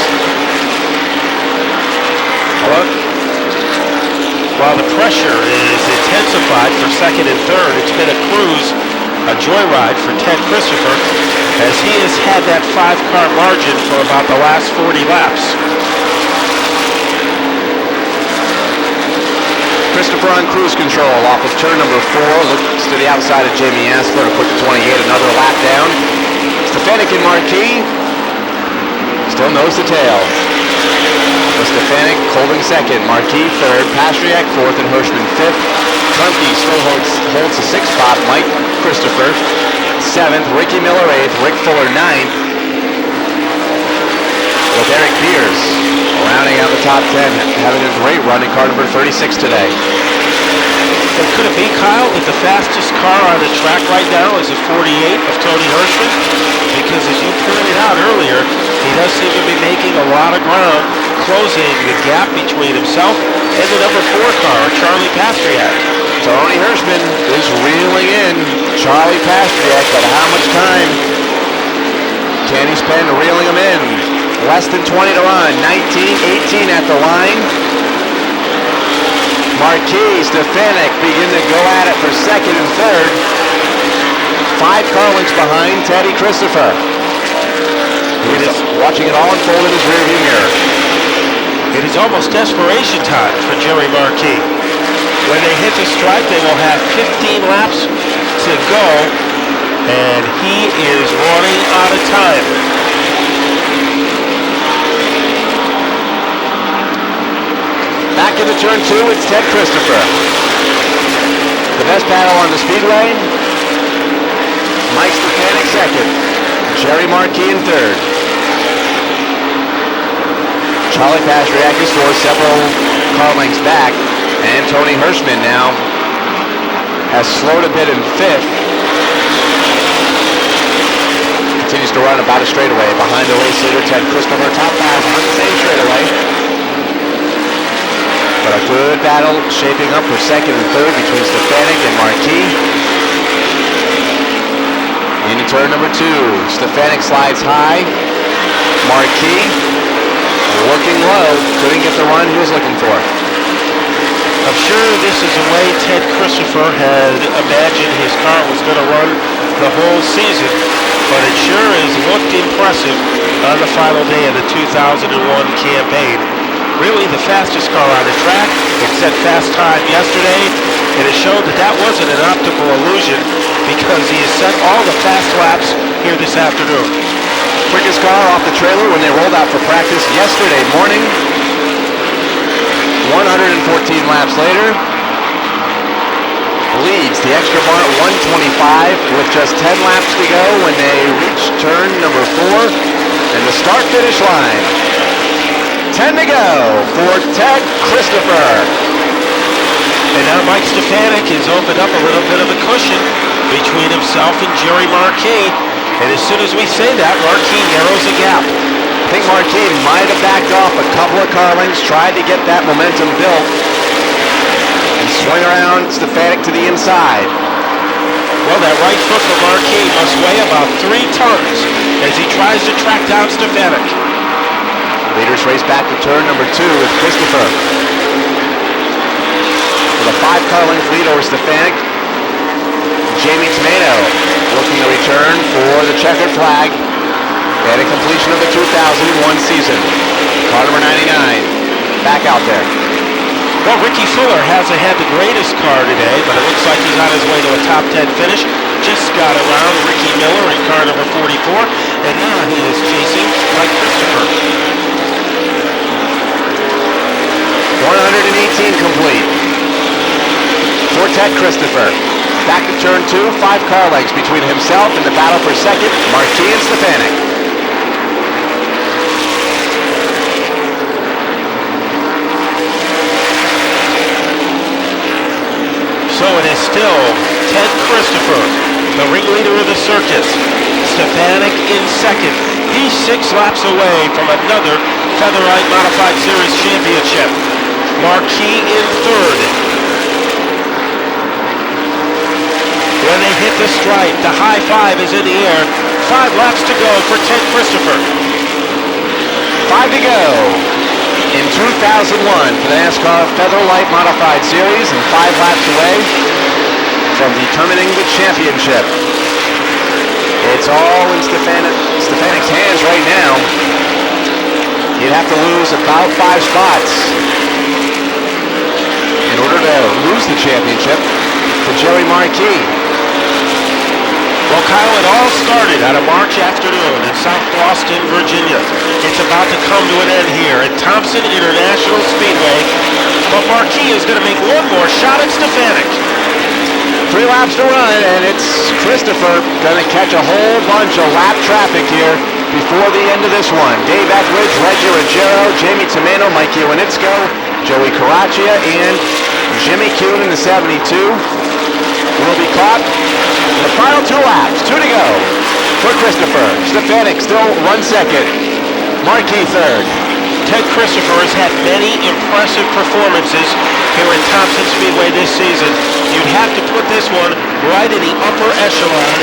While the pressure is intensified for 2nd and 3rd, it's been a cruise, a joyride for Ted Christopher, as he has had that 5-car margin for about the last 40 laps. Christopher on cruise control off of turn number 4, looks to the outside of Jamie Asper to put the 28 another lap down. Stefanik and Markey still nose to tail. So Stefanik holding 2nd, Markey 3rd, Pastriak 4th, and Hirschman 5th. Trumke still holds the 6th spot. Mike Christopher 7th, Ricky Miller 8th, Rick Fuller 9th. With Eric Beers rounding out the top 10, having a great run in car number 36 today. But could it be, Kyle, that the fastest car on the track right now is a 48 of Tony Hirschman? Because as you pointed out earlier, he does seem to be making a lot of ground, closing the gap between himself and the number 4 car, Charlie Pastriak. Tony Hirschman is reeling in Charlie Pastriak, but how much time can he spend reeling him in? Less than 20 to run, 19-18 at the line. Markey, Stefanik begin to go at it for 2nd and 3rd. 5 car lengths behind Teddy Christopher. He is watching it all unfold in his rearview mirror. It is almost desperation time for Jerry Markey. When they hit the stripe, they will have 15 laps to go, and he is running out of time. Back into turn 2, it's Ted Christopher. The best battle on the speedway. Mike Stefanik 2nd. Jerry Markey in 3rd. Charlie Pastriak is fourth, several car lengths back. And Tony Hirschman now has slowed a bit in fifth. Continues to run about a straightaway. Behind the race leader, Ted Christopher, top five on the same straightaway. But a good battle shaping up for second and third between Stefanik and Marquis. Into turn number two. Stefanik slides high. Marquis working low. Couldn't get the run he was looking for. I'm sure this is the way Ted Christopher had imagined his car was going to run the whole season, but it sure has looked impressive on the final day of the 2001 campaign. Really the fastest car on the track. It set fast time yesterday, and it showed that that wasn't an optical illusion because he has set all the fast laps here this afternoon. Quickest car off the trailer when they rolled out for practice yesterday morning. 114 laps later, leads the extra bar at 125 with just 10 laps to go when they reach turn number 4 and the start-finish line. 10 to go for Ted Christopher. And now Mike Stefanik has opened up a little bit of a cushion between himself and Jerry Marquis. And as soon as we say that, Marquis narrows the gap. I think Marquis might have backed off a couple of car lengths, tried to get that momentum built, and swing around Stefanik to the inside. Well, that right foot for Marquis must weigh about 3 tons as he tries to track down Stefanik. Leaders race back to turn number 2 with Christopher. With a 5-car length lead over Stefanik, Jamie Tomeno looking to return for the checkered flag and a completion of the 2001 season. Car number 99 back out there. Well, Ricky Fuller hasn't had the greatest car today, but it looks like he's on his way to a top 10 finish. Just got around Ricky Miller in car number 44, and now he is chasing Mike Christopher. 118 complete for Ted Christopher. Back to turn 2, 5 car lengths between himself and the battle for second, Marquis and Stefanik. So it is still Ted Christopher, the ringleader of the circus. Stefanik in second. He's 6 laps away from another Featherlight Modified Series championship. Marquis in third. When they hit the stripe, the high five is in the air. 5 laps to go for Ted Christopher. 5 to go in 2001 for the NASCAR Featherlight Modified Series, and 5 laps away from determining the championship. It's all in Stefanik's hands right now. He'd have to lose about 5 spots in order to lose the championship to Jerry Marquis. Well, Kyle, it all started on a March afternoon in South Boston, Virginia. It's about to come to an end here at Thompson Speedway. But Marquis is going to make one more shot at Stefanik. 3 laps to run, and it's Christopher going to catch a whole bunch of lap traffic here before the end of this one. Dave Etheridge, Reggie Ruggiero, Jamie Tomeno, Mike Iwanitsko, Joey Caraccia, and Jimmy Kuhn in the 72 will be caught. The final 2 laps, 2 to go for Christopher. Stefanik still 1 second. Marquis third. Ted Christopher has had many impressive performances here at Thompson Speedway this season. You'd have to put this one right in the upper echelon.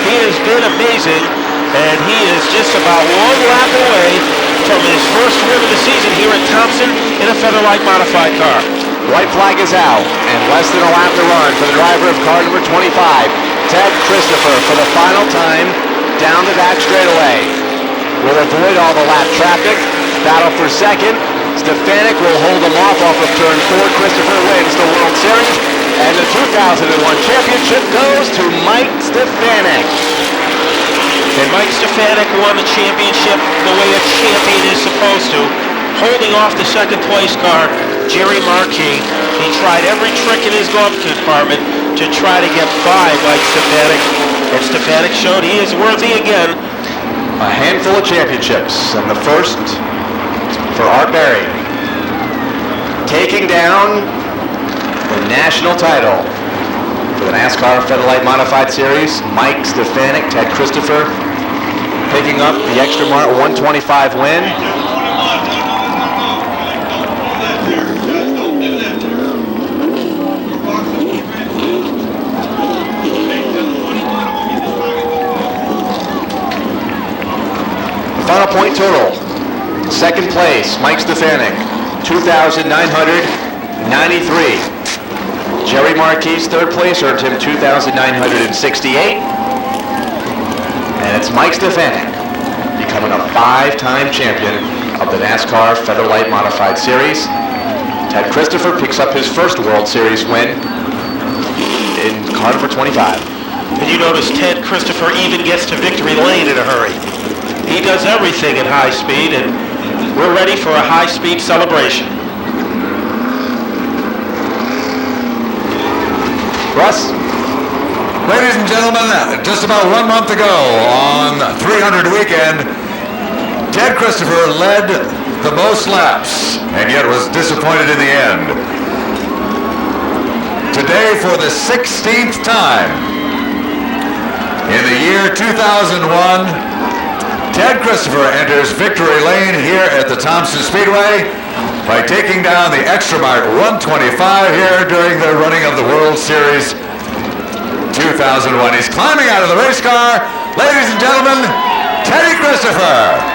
He has been amazing, and he is just about 1 lap away from his first win of the season here at Thompson in a Featherlight Modified car. White flag is out, and less than a lap to run for the driver of car number 25, Ted Christopher, for the final time down the back straightaway. Will avoid all the lap traffic. Battle for second. Stefanik will hold him off of turn 4. Christopher wins the World Series, and the 2001 championship goes to Mike Stefanik. And Mike Stefanik won the championship the way a champion is supposed to, holding off the second place car, Jerry Marquis. He tried every trick in his glove compartment to try to get by Mike Stefanik, and Stefanik showed he is worthy again. A handful of championships, and the first for Art Berry. Taking down the national title for the NASCAR Federal Modified Series, Mike Stefanik, Ted Christopher picking up the Extra Mart 125 win. The final point total, second place, Mike Stefanik, 2,993. Jerry Marquis, third place, earned him 2,968. And it's Mike Stefanik becoming a 5-time champion of the NASCAR Federal Modified Series. Ted Christopher picks up his first World Series win in car number 25. And you notice Ted Christopher even gets to victory lane in a hurry. He does everything at high speed, and we're ready for a high-speed celebration. Russ? Ladies and gentlemen, just about 1 month ago on 300 weekend, Ted Christopher led the most laps and yet was disappointed in the end. Today, for the 16th time in the year 2001, Ted Christopher enters victory lane here at the Thompson Speedway by taking down the Extra Mart 125 here during the running of the World Series 2001. He's climbing out of the race car. Ladies and gentlemen, Teddy Christopher.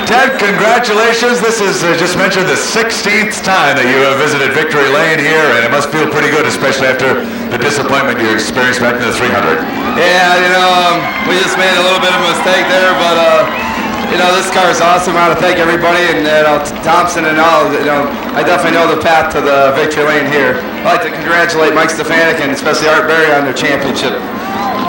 Ted, congratulations. This is, just mentioned, the 16th time that you have visited Victory Lane here, and it must feel pretty good, especially after the disappointment you experienced back in the 300. Yeah, we just made a little bit of a mistake there, but this car is awesome. I want to thank everybody, and Thompson and all. I definitely know the path to the Victory Lane here. I'd like to congratulate Mike Stefanik and especially Art Berry on their championship.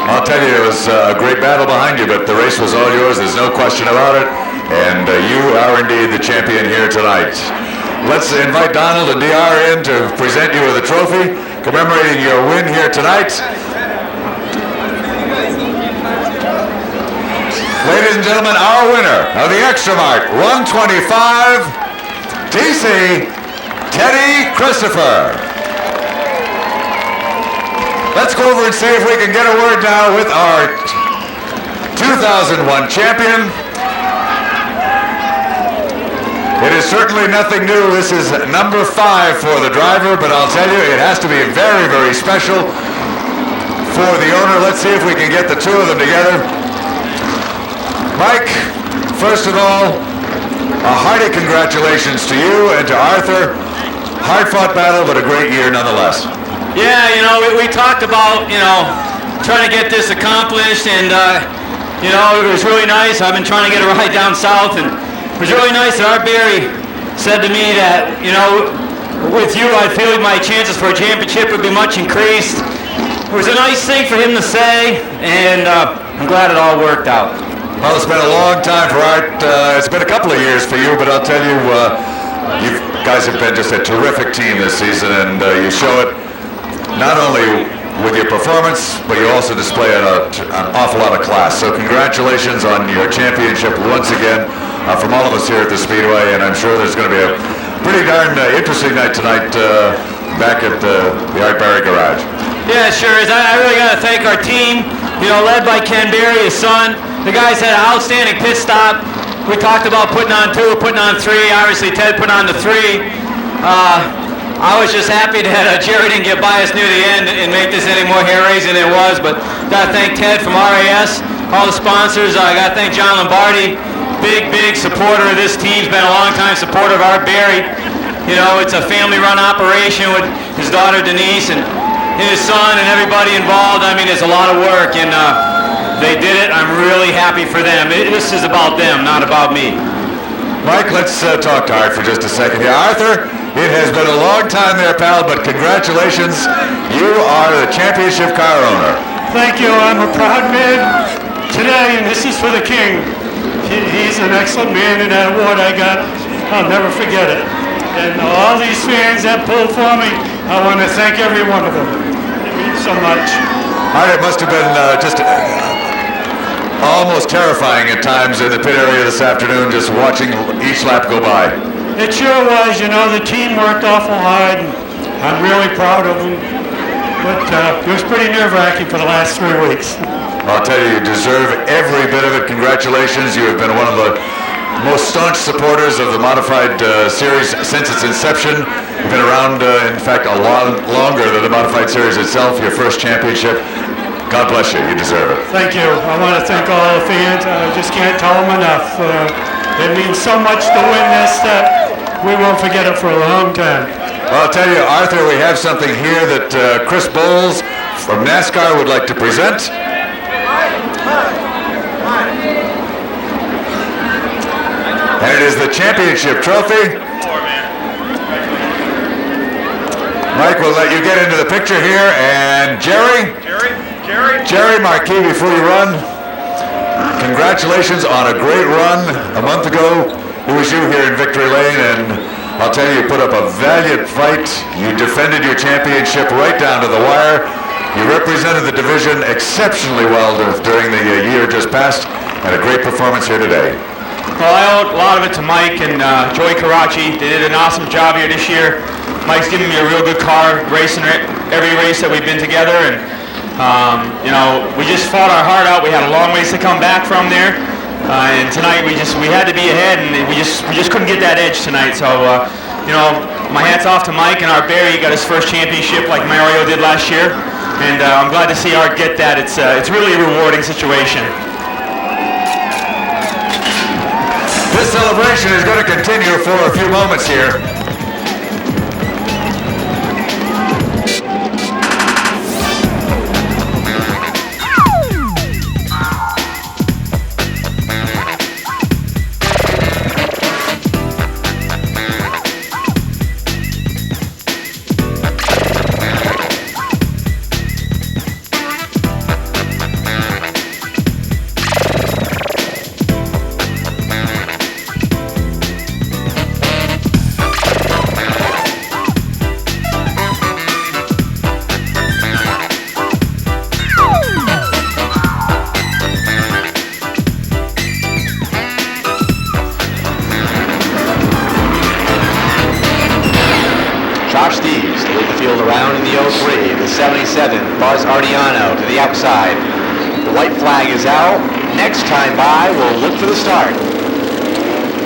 I'll tell you, it was a great battle behind you, but the race was all yours. There's no question about it. And you are indeed the champion here tonight. Let's invite Donald and DR in to present you with a trophy commemorating your win here tonight. Ladies and gentlemen, our winner of the Extra Mart 125, TC, Teddy Christopher. Let's go over and see if we can get a word now with our 2001 champion. It is certainly nothing new. This is number 5 for the driver, but I'll tell you, it has to be very, very special for the owner. Let's see if we can get the two of them together. Mike, first of all, a hearty congratulations to you and to Arthur. Hard-fought battle, but a great year nonetheless. Yeah, we talked about, trying to get this accomplished, and, it was really nice. I've been trying to get a ride down south, and it was really nice that Art Berry said to me that, with you, I feel my chances for a championship would be much increased. It was a nice thing for him to say, and I'm glad it all worked out. Well, it's been a long time for Art. It's been a couple of years for you, but I'll tell you, you guys have been just a terrific team this season, and you show it not only with your performance, but you also display an awful lot of class. So congratulations on your championship once again. From all of us here at the Speedway, and I'm sure there's going to be a pretty darn interesting night tonight back at the Art Berry garage. Yeah, it sure is. I really got to thank our team, led by Ken Berry, his son. The guys had an outstanding pit stop. We talked about putting on 2, putting on 3. Obviously, Ted put on the 3. I was just happy that Jerry didn't get by us near the end and make this any more hair-raising than it was, but got to thank Ted from RAS, all the sponsors. I got to thank John Lombardi. Big supporter of this team. He's been a long-time supporter of Art Berry. It's a family-run operation with his daughter Denise and his son and everybody involved. I mean, it's a lot of work, and they did it. I'm really happy for them. This is about them, not about me. Mike, let's talk to Art for just a second here. Arthur, it has been a long time there, pal, but congratulations. You are the championship car owner. Thank you. I'm a proud man today, and this is for the king. He's an excellent man, and that award I got, I'll never forget it. And all these fans that pulled for me, I want to thank every one of them. It means so much. All right, it must have been just almost terrifying at times in the pit area this afternoon, just watching each lap go by. It sure was. You know, the team worked awful hard, and I'm really proud of them. But it was pretty nerve-wracking for the last 3 weeks. I'll tell you, you deserve every bit of it. Congratulations. You have been one of the most staunch supporters of the Modified Series since its inception. You've been around, in fact, a lot longer than the Modified Series itself, your first championship. God bless you. You deserve it. Thank you. I want to thank all the fans. I just can't tell them enough. It means so much to win this that we won't forget it for a long time. Well, I'll tell you, Arthur, we have something here that Chris Bowles from NASCAR would like to present. And it is the championship trophy. Mike, we'll let you get into the picture here. And Jerry Marquis, before you run, congratulations on a great run a month ago. It was you here in Victory Lane, and I'll tell you, you put up a valiant fight. You defended your championship right down to the wire. You represented the division exceptionally well during the year just past, and a great performance here today. Well, I owe a lot of it to Mike and Joey Karachi. They did an awesome job here this year. Mike's given me a real good car, racing every race that we've been together, and you know, we just fought our heart out. We had a long ways to come back from there, and tonight we had to be ahead, and we just couldn't get that edge tonight. So you know, my hat's off to Mike and Art Berry. He got his first championship like Mario did last year, and I'm glad to see Art get that. It's really a rewarding situation. This celebration is going to continue for a few moments here. Buzz Ardiano to the outside. The white flag is out. Next time by, we'll look for the start.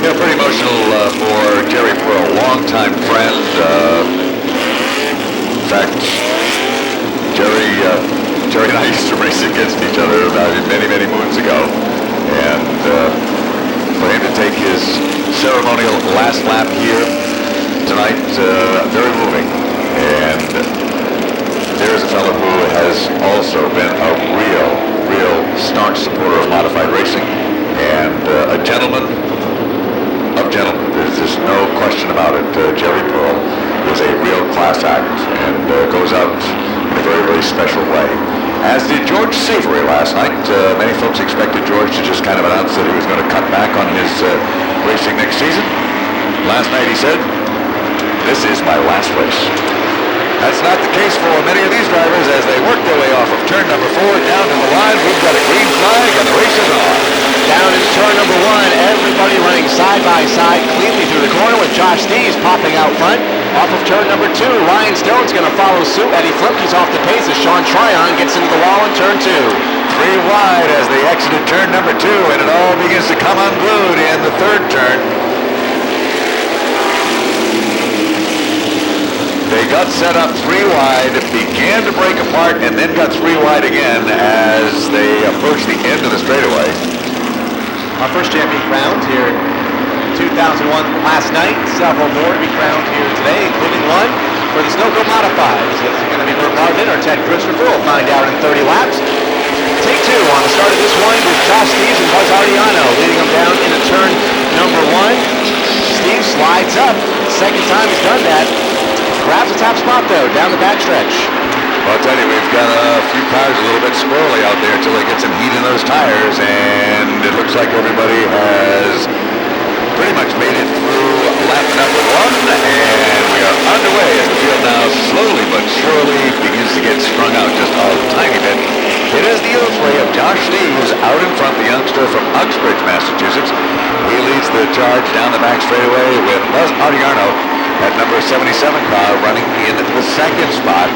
Yeah, pretty emotional for Jerry Pearl, longtime friend. In fact, Jerry and I used to race against each other many moons ago. And for him to take his ceremonial last lap here tonight, very moving. And there's a fellow who has also been a real staunch supporter of modified racing, and a gentleman of gentlemen. There's just no question about it. Jerry Pearl is a real class act and goes out in a very special way. As did George Savory last night. Many folks expected George to just kind of announce that he was going to cut back on his racing next season. Last night he said, "This is my last race." That's not the case for many of these drivers as they work their way off of turn number 4 down to the line. We've got a green flag and the race is on. Down in turn number 1, everybody running side by side cleanly through the corner with Josh Steves popping out front. Off of turn number 2, Ryan Stone's going to follow suit. Eddie Flimke's off the pace as Sean Tryon gets into the wall in turn 2. 3 wide as they exited turn number 2, and it all begins to come unglued in the third turn. They got set up 3 wide, began to break apart, and then got 3 wide again as they approached the end of the straightaway. Our first champion crowned here in 2001 last night. Several more to be crowned here today, including one for the Sunoco Modified. So it's going to be Bert Marvin or Ted Christopher. We'll find out in 30 laps. Take 2 on the start of this one with Josh Steves and Buzz Ardiano leading them down into turn number 1. Steve slides up. Second time he's done that. Grabs the top spot though, down the backstretch. Well, I'll tell you, we've got a few cars a little bit squirrely out there until they get some heat in those tires, and it looks like everybody has pretty much made it through lap number 1, and we are underway as the field now slowly but surely begins to get strung out just a tiny bit. It is the Osprey of Josh Steves Out in front, the youngster from Uxbridge, Massachusetts. He leads the charge down the back straightaway with Buzz Ardiarno at number 77 car running in the second spot.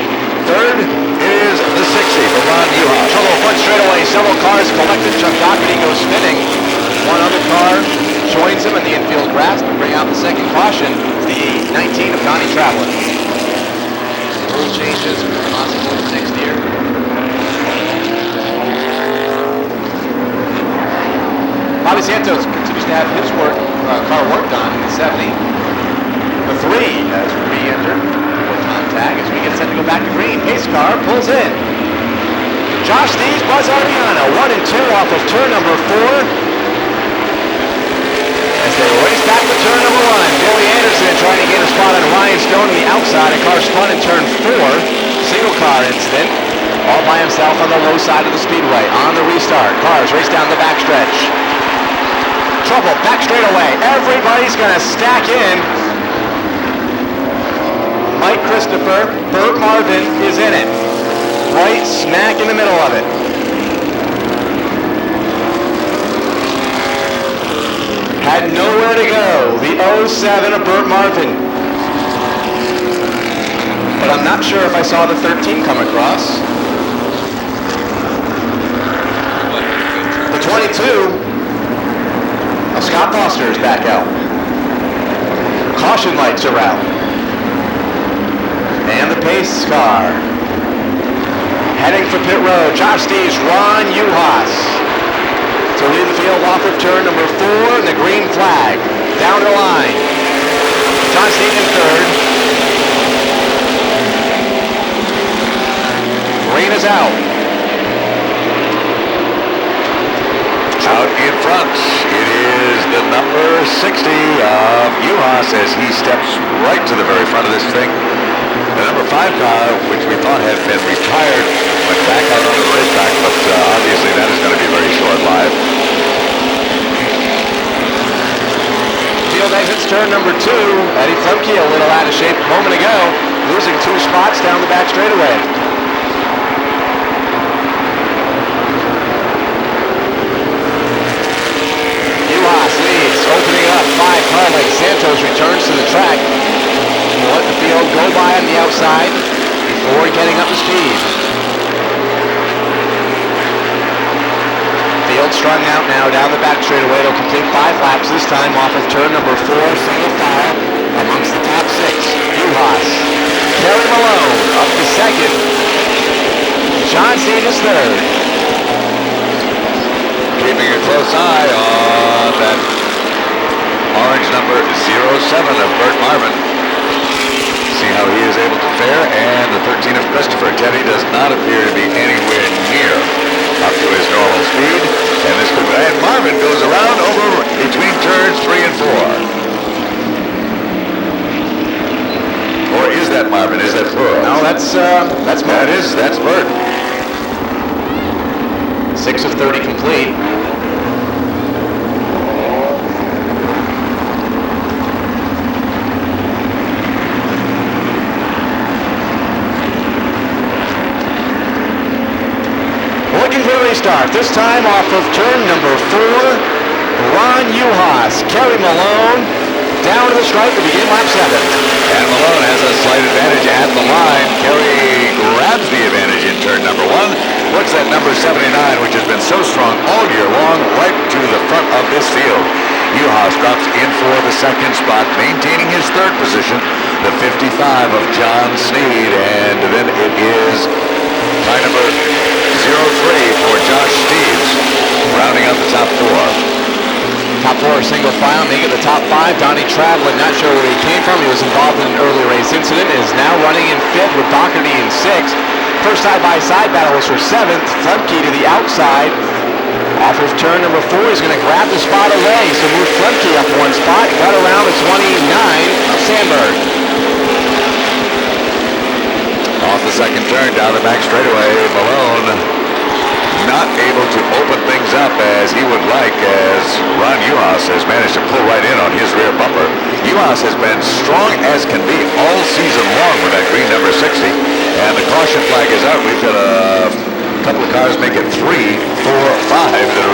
Third is the 60 for Ron Uhas. Trouble front straightaway. Several cars collected. Chuck Doherty goes spinning. One other car joins him in the infield grass to bring out the second caution. The 19 of Donnie Travelin. Rule changes possible next year. Bobby Santos continues to have his car worked on in the 70. The 3 has re-entered for contact as we get set to go back to green. Pace car pulls in. Josh Steves, Buzz Ardiarno, 1 and 2 off of turn number 4. As they race back to turn number 1, Billy Anderson trying to gain a spot on Ryan Stone on the outside. A car spun in turn 4. Single car incident. All by himself on the low side of the speedway. On the restart, cars race down the backstretch. Trouble back straightaway. Everybody's going to stack in. Mike Christopher, Bert Marvin is in it. Right smack in the middle of it. Had nowhere to go. The 07 of Bert Marvin. But I'm not sure if I saw the 13 come across. The 22 of Scott Foster is back out. Caution lights are out. And the pace car. Heading for pit road, Josh Steves, Ron Uhas. To lead the field off of turn number 4 and the green flag. Down the line. John Steves in third. Green is out. Out in front, it is the number 60 of Uhas as he steps right to the very front of this thing. The number 5 car, which we thought had been retired, went back out onto the racetrack, but obviously that is going to be very short-lived. Field exits turn number 2. Eddie Flemke a little out of shape a moment ago, losing 2 spots down the back straightaway. Uhas leads, opening up 5 car lengths. Santos returns to the track. We'll let the field go by on the outside before getting up to speed. Field strung out now down the back straightaway. It'll complete 5 laps, this time off of turn number 4, single file amongst the top 6. Uhas. Kerry Malone up to second. John Steves third. Keeping a close eye on that orange number 07 of Bert Marvin. See how he is able to fare, and the 13 of Christopher. Teddy does not appear to be anywhere near up to his normal speed, and this could, and Marvin goes around over between turns 3 and 4. Or is that Marvin? Is that Burrows? No, that's Bert. That's Bert. 6 of 30 complete. Looking for the restart, this time off of turn number 4. Ron Uhas, Kerry Malone, down to the stripe to begin lap 7. And Malone has a slight advantage at the line. Kerry grabs the advantage in turn number 1. Puts that number 79, which has been so strong all year long, right to the front of this field. Uhas drops in for the second spot, maintaining his third position, the 55 of John Sneed. And then it is car number 03 for Josh Steves, rounding out the top 4. Top 4 single file, making the top 5. Donnie Travelin, not sure where he came from. He was involved in an early race incident, is now running in 5th with Doherty in 6th. First side-by-side battle was for 7th. Flemke to the outside. Off of turn number 4, he's going to grab the spot away. So move Flemke up 1 spot. Cut around the 29 of Sandberg. Off the second turn, down the back straightaway, Malone not able to open things up as he would like, as Ron Uhas has managed to pull right in on his rear bumper. Uhas has been strong as can be all season long with that green number 60, and the caution flag is out. We've got a couple of cars make it 3, 4, 5 that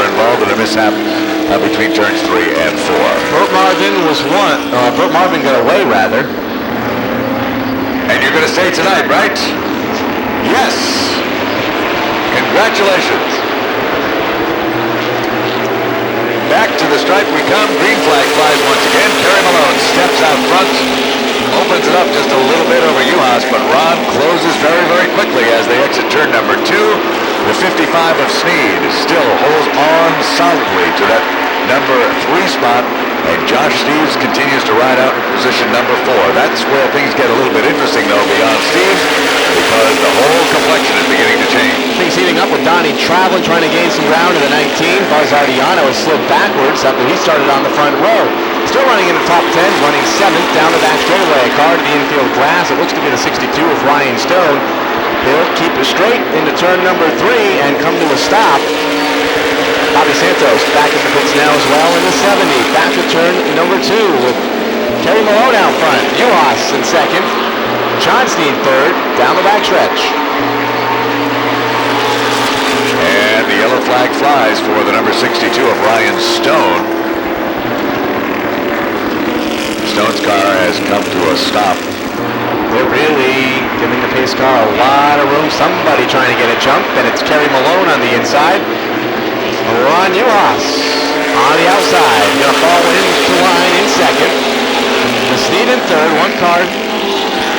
between turns 3 and 4. Burt Marvin got away, rather. And you're going to stay tonight, right? Yes. Congratulations. Back to the stripe we come. Green flag flies once again. Kerry Malone steps out front. Opens it up just a little bit over Juhas, but Ron closes very, very quickly as they exit turn number 2. The 55 of Sneed still holds on solidly to that number 3 spot, and Josh Steves continues to ride out position number 4. That's where things get a little bit interesting, though, beyond Steves, because the whole complexion is beginning to change. Things heating up with Donnie traveling, trying to gain some ground in the 19. Buzz Ardiano has slid backwards after he started on the front row. Still running in the top 10, running 7th down the back straightaway. A car to the infield grass. It looks to be the 62 of Ryan Stone. He'll keep it straight into turn number 3 and come to a stop. Bobby Santos back in the pits now as well in the 70. Back to turn number 2 with Kerry Malone out front. Juhas in second. John Sneed third. Down the backstretch. And the yellow flag flies for the number 62 of Ryan Stone. Stone's car has come to a stop. They're really giving the pace car a lot of room. Somebody trying to get a jump, and it's Kerry Malone on the inside. Ron Juhas on the outside. Gonna fall into line in second. The Sneed in third. One car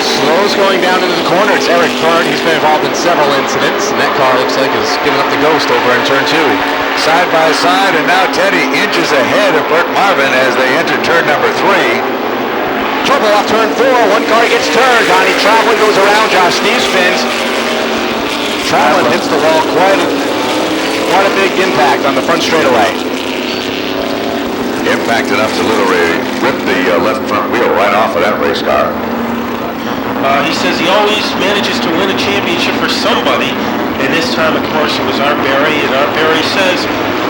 slows going down into the corner. It's Eric Byrd. He's been involved in several incidents, and that car looks like is giving up the ghost over in turn 2. Side by side, and now Teddy inches ahead of Burt Marvin as they enter turn number 3. Trouble off turn 4. One car gets turned. Donnie Travelin goes around. Josh Steves spins. Travelin hits the wall quite a big impact on the front straightaway. Impact enough to literally rip the left front wheel right off of that race car. He says he always manages to win a championship for somebody, and this time, of course, it was Art Berry, and Art Berry says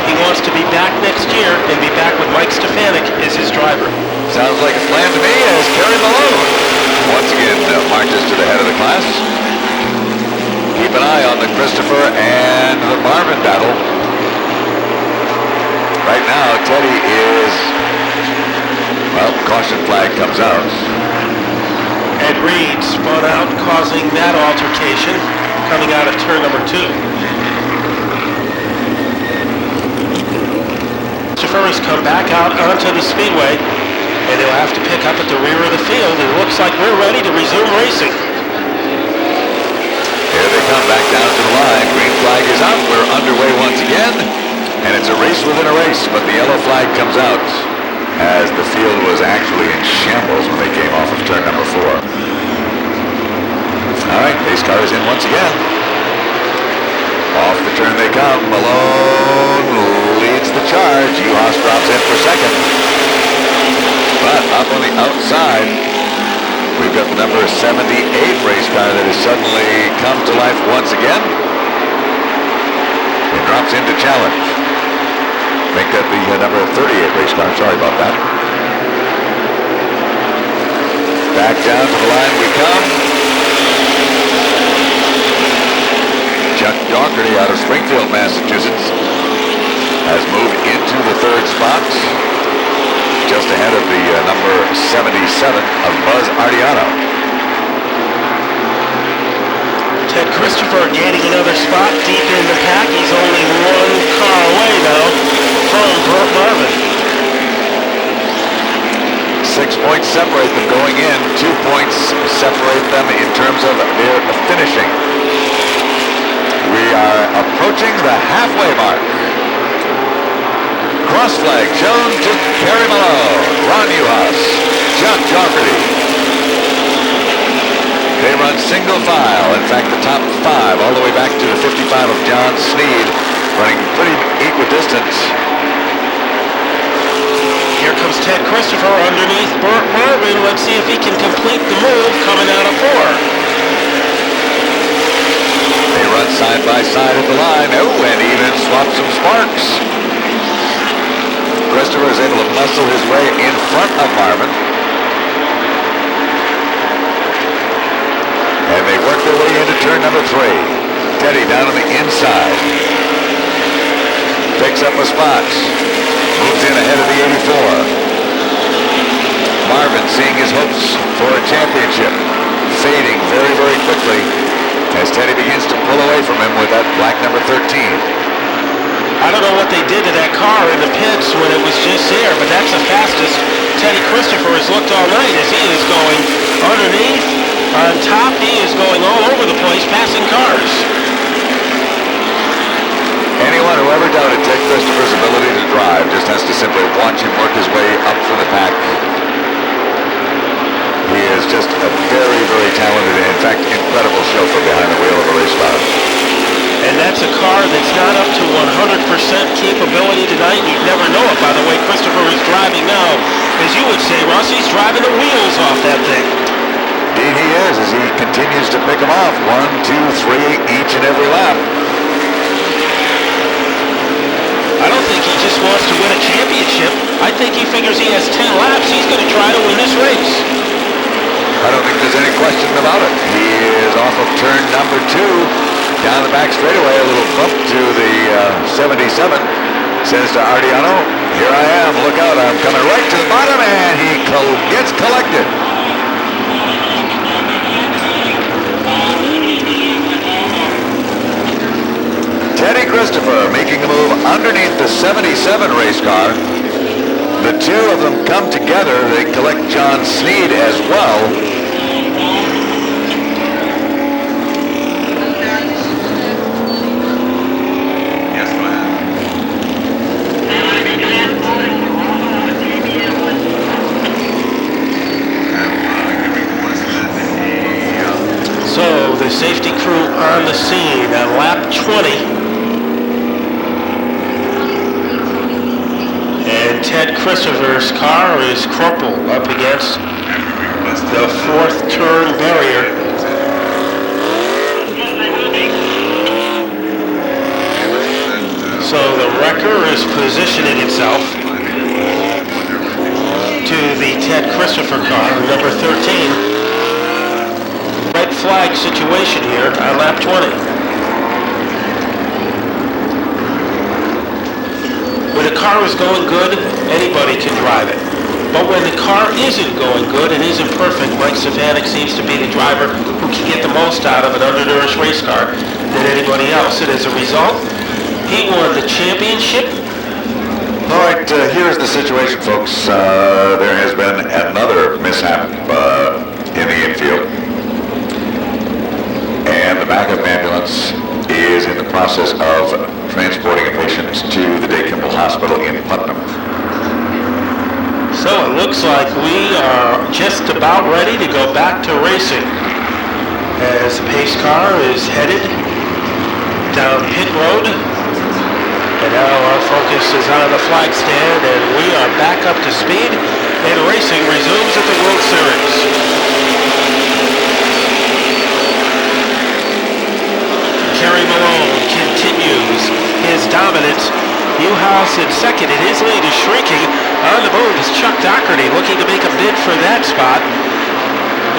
he wants to be back next year and be back with Mike Stefanik as his driver. Sounds like a plan to me as Kerry Malone once again marches to the head of the class. Keep an eye on the Christopher and the Marvin battle. Right now, Teddy is, well, caution flag comes out. Ed Reed spun out, causing that altercation coming out of turn number 2. Christopher has come back out onto the speedway, and he'll have to pick up at the rear of the field. It looks like we're ready to resume racing. Here they come back down to the line. Green flag is out. We're underway once again. And it's a race within a race, but the yellow flag comes out as the field was actually in shambles when they came off of turn number 4. All right, pace car is in once again. Off the turn they come. Malone leads the charge. Juhas drops in for second. But up on the outside, we've got the number 78 race car that has suddenly come to life once again. It drops into challenge. Make that the number 38 race car. Sorry about that. Back down to the line we come. Chuck Doherty out of Springfield, Massachusetts, has moved into the 3rd spot, just ahead of the number 77 of Buzz Ardiano. Ted Christopher gaining another spot deep in the pack. He's only one car away now from Burt Marvin. 6 points separate them going in. 2 points separate them in terms of their finishing. We are approaching the halfway mark. Cross flag shown to Kerry Malone, Ron Juhas, Chuck Doherty. They run single file. In fact, the top 5 all the way back to the 55 of John Sneed, running pretty equidistant. Here comes Ted Christopher underneath Burt Marvin. Let's see if he can complete the move coming out of 4. They run side by side at the line. Oh, and even swap some sparks. Christopher is able to muscle his way in front of Marvin. And they work their way into turn number 3. Teddy down on the inside. Picks up a spot. moves in ahead of the 84. Marvin seeing his hopes for a championship fading very, very quickly as Teddy begins to pull away from him with that black number 13. I don't know what they did to that car in the pits when it was just there, but that's the fastest Teddy Christopher has looked all night as he is going underneath, on top. He is going all over the place, passing cars. Anyone who ever doubted Ted Christopher's ability to drive just has to simply watch him work his way up through the pack. He is just a very, very talented, in fact, incredible chauffeur behind the wheel of a race car. And that's a car that's not up to 100% capability tonight. You'd never know it by the way Christopher is driving now. As you would say, Russ, he's driving the wheels off that thing. Indeed he is, as he continues to pick them off. 1, 2, 3, each and every lap. I don't think he just wants to win a championship. I think he figures he has 10 laps. He's going to try to win this race. I don't think there's any question about it. He is off of turn number 2. Down the back straightaway, a little bump to the 77. Says to Ardiano, here I am, look out, I'm coming right to the bottom, and he gets collected. Teddy Christopher making a move underneath the 77 race car. The two of them come together. They collect John Sneed as well. So the safety crew on the scene at lap 20. And Ted Christopher's car is crumpled up against the 4th turn barrier. So the wrecker is positioning itself to the Ted Christopher car, number 13. Red flag situation here on lap 20. When a car is going good, anybody can drive it. But when the car isn't going good and isn't perfect, Mike Stefanik seems to be the driver who can get the most out of an undernourished race car than anybody else. And as a result, he won the championship. All right, here's the situation, folks. There has been another mishap in the infield. And the backup ambulance is in the process of transporting a patient to the Day Kimball Hospital in Putnam. So it looks like we are just about ready to go back to racing as the pace car is headed down pit road. And now our focus is on the flag stand and we are back up to speed and racing resumes at the World Series. Kerry Malone continues his dominance. Newhouse in second, and his lead is shrinking. On the move is Chuck Doherty looking to make a bid for that spot.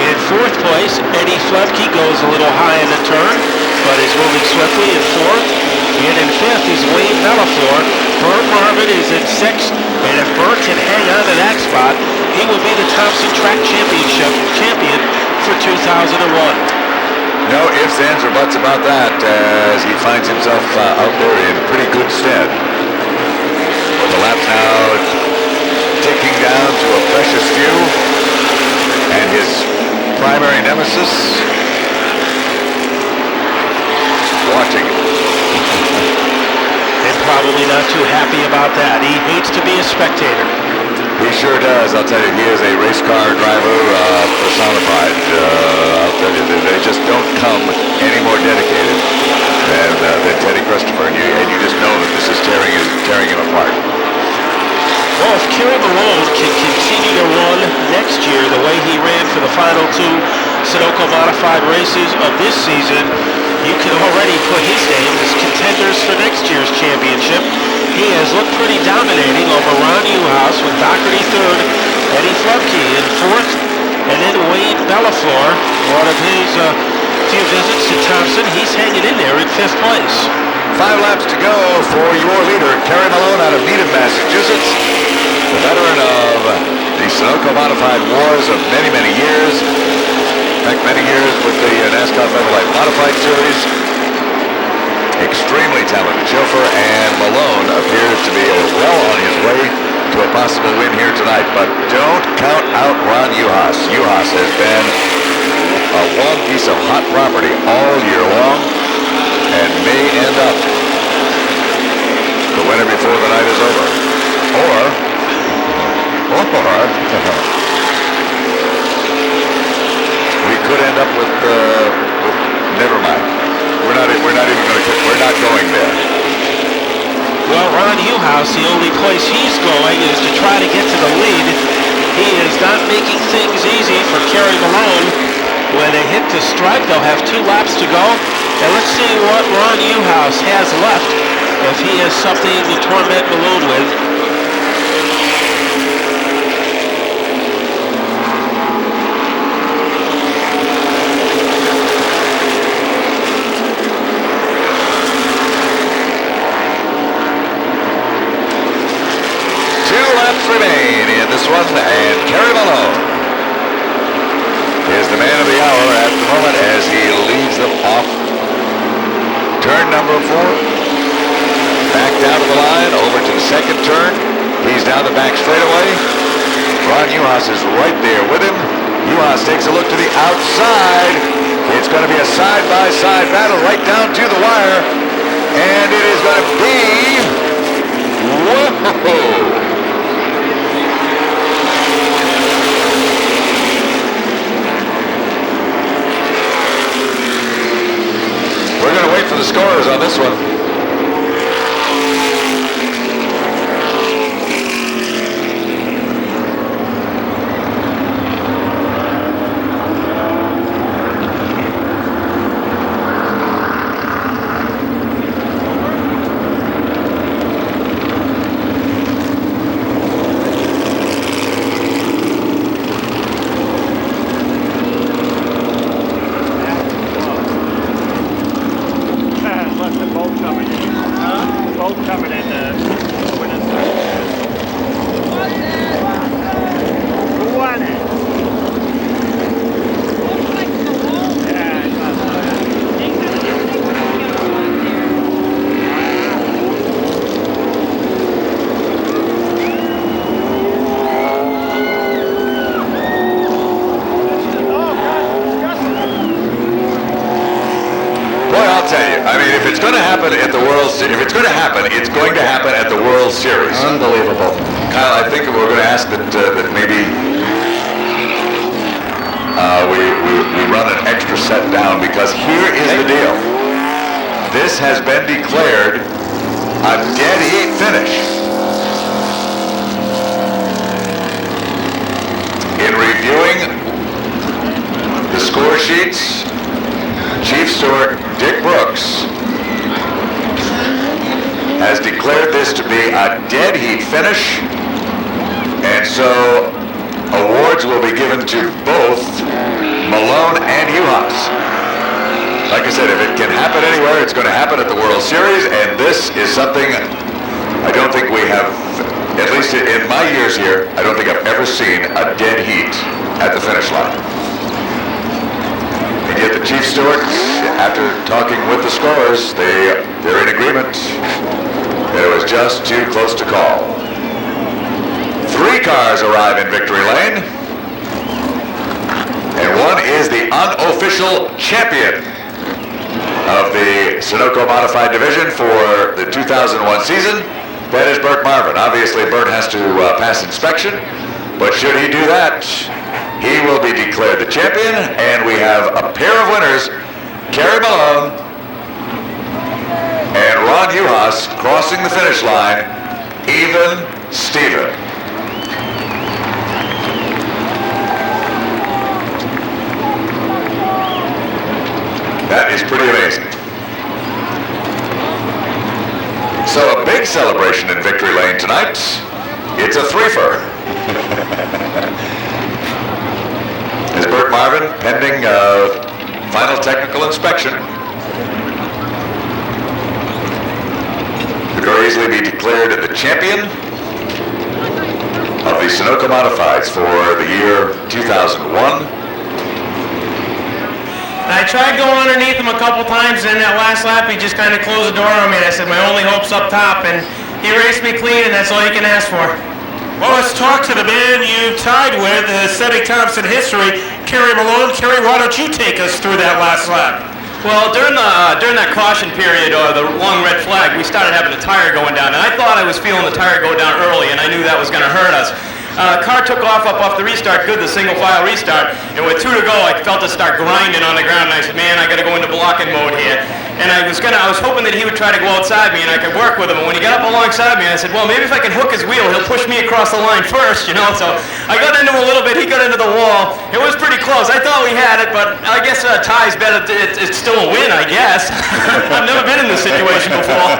In 4th place, Eddie Flemke goes a little high in the turn, but is moving swiftly in 4th. And in 5th is Wayne Melliflor. Bert Marvin is in 6th, and if Bert can hang on to that spot, he will be the Thompson Track Championship champion for 2001. No ifs, ands, or buts about that as he finds himself out there in pretty good stead. With the lap now ticking down to a precious few, and his primary nemesis watching. And probably not too happy about that. He hates to be a spectator. He sure does. I'll tell you, he is a race car driver personified. I'll tell you, they just don't come any more dedicated than Teddy Christopher, and you just know that this is tearing him apart. Well, if Kerry Malone can continue to run next year the way he ran for the final 2 Sunoco Modified races of this season, you can already put his name as contenders for next year's championship. He has looked pretty dominating over Ron Newhouse with Doherty 3rd, Eddie Flemke in 4th, and then Wayne Melliflor, one of his few visits to Thompson, he's hanging in there in 5th place. 5 laps to go for your leader, Kerry Malone out of Needham, Massachusetts. The veteran of the Sunoco Modified wars of many, many years. In fact, many years with the NASCAR Federal Modified Series. Extremely talented chauffeur, and Malone appears to be well on his way to a possible win here tonight. But don't count out Ron Juhas. Juhas has been one piece of hot property all year long and may end up the winner before the night is over. Or we could end up with never mind. We're not even going to. We're not going there. Well, Ron Juhas, the only place he's going is to try to get to the lead. He is not making things easy for Kerry Malone. When they hit the stripe, they'll have 2 laps to go. And let's see what Ron Juhas has left, if he has something to torment Malone with. Remain in this one, and Kerry Malone is the man of the hour at the moment as he leads them off turn number 4. Back down to the line, over to the second turn. He's down the back straightaway. Ron Juhas is right there with him. Juhas takes a look to the outside. It's going to be a side-by-side battle right down to the wire, and it is going to be... Whoa! We're going to wait for the scores on this one. It's going to happen at the World Series. Unbelievable. Kyle, I think we're going to ask that maybe we run an extra set down, because here is the deal. This has been declared a dead heat finish. In reviewing the score sheets, Chief Steward Dick Brooks has declared this to be a dead heat finish, and so awards will be given to both Malone and Juhas. Like I said, if it can happen anywhere, it's going to happen at the World Series, and this is something I don't think we have, at least in my years here, I don't think I've ever seen a dead heat at the finish line. And yet the Chief Steward, after talking with the scorers, they're in agreement. It was just too close to call. 3 cars arrive in victory lane, and one is the unofficial champion of the Sunoco Modified division for the 2001 season. That is Burt Marvin. Obviously, Burt has to pass inspection, but should he do that, he will be declared the champion, and we have a pair of winners, Kerry Malone and Ron Juhas, crossing the finish line, even Steven. That is pretty amazing. So a big celebration in victory lane tonight. It's a threefer. Is Burt Marvin pending final technical inspection. Paisley be declared the champion of the Sunoco Modifieds for the year 2001. I tried going underneath him a couple times, and in that last lap, he just kind of closed the door on me. I said, my only hope's up top, and he raced me clean, and that's all you can ask for. Well, let's talk to the man you tied with, setting Thompson history, Kerry Malone. Kerry, why don't you take us through that last lap? Well, during that caution period, or the long red flag, we started having the tire going down, and I thought I was feeling the tire go down early, and I knew that was going to hurt us. Car took off the restart, good, the single file restart, and with 2 to go, I felt it start grinding on the ground, and I said, man, I got to go into blocking mode here. And I was hoping that he would try to go outside me and I could work with him. And when he got up alongside me, I said, well, maybe if I can hook his wheel, he'll push me across the line first, you know. So I got into him a little bit, he got into the wall. It was pretty close. I thought we had it, but I guess a tie's better. It's still a win, I guess. I've never been in this situation before.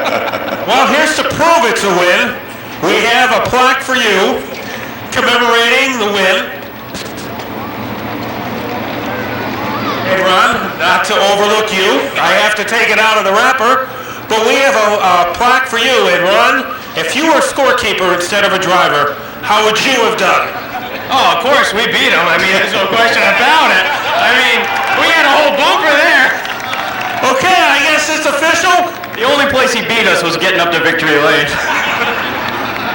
Well, here's to prove it's a win. We have a plaque for you commemorating the win. Hey, Ron, not to overlook you, I have to take it out of the wrapper, but we have a plaque for you. And Ron, if you were a scorekeeper instead of a driver, how would you have done? Oh, of course, we beat him. I mean, there's no question about it. I mean, we had a whole bunker there. Okay, I guess it's official. The only place he beat us was getting up to victory lane.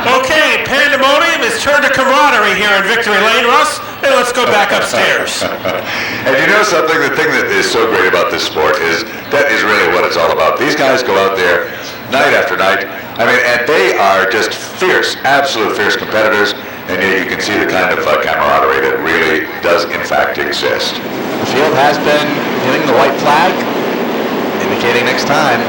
Okay, pandemonium is turned to camaraderie here in Victory Lane, Russ, and let's go back upstairs. And you know something, the thing that is so great about this sport is that is really what it's all about. These guys go out there night after night, I mean, and they are just fierce, absolute fierce competitors, and yet you can see the kind of camaraderie that really does in fact exist. The field has been hitting the white flag, indicating next time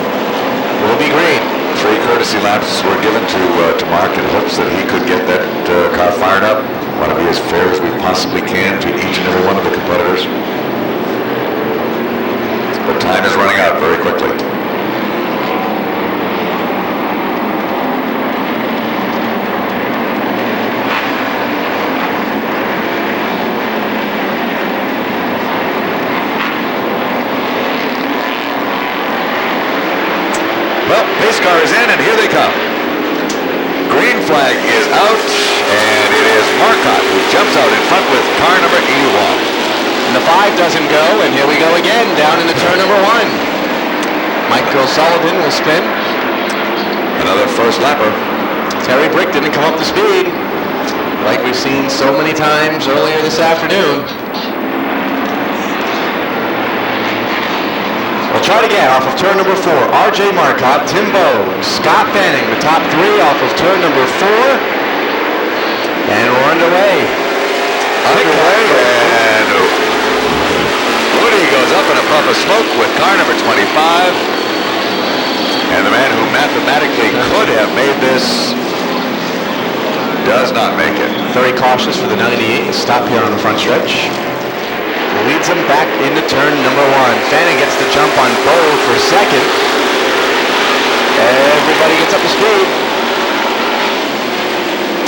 will be green. 3 courtesy laps were given to Mark in hopes that he could get that car fired up. Want to be as fair as we possibly can to each and every one of the competitors. But time is running out very quickly. Well, pace car is in, and here they come. Green flag is out, and it is Marcotte who jumps out in front with car number 81. And the 5 doesn't go, and here we go again, down into turn number 1. Michael Sullivan will spin. Another first lapper. Terry Brick didn't come up to speed, like we've seen so many times earlier this afternoon. We'll try it again off of turn number 4. R.J. Marcotte, Tim Bogue, Scott Fanning, the top 3 off of turn number 4. And we're underway. And Woody goes up in a puff of smoke with car number 25. And the man who mathematically could have made this does not make it. Very cautious for the 98. Stop here on the front stretch. Leads him back into turn number 1. Fanning gets the jump on Bogue for second. Everybody gets up to speed.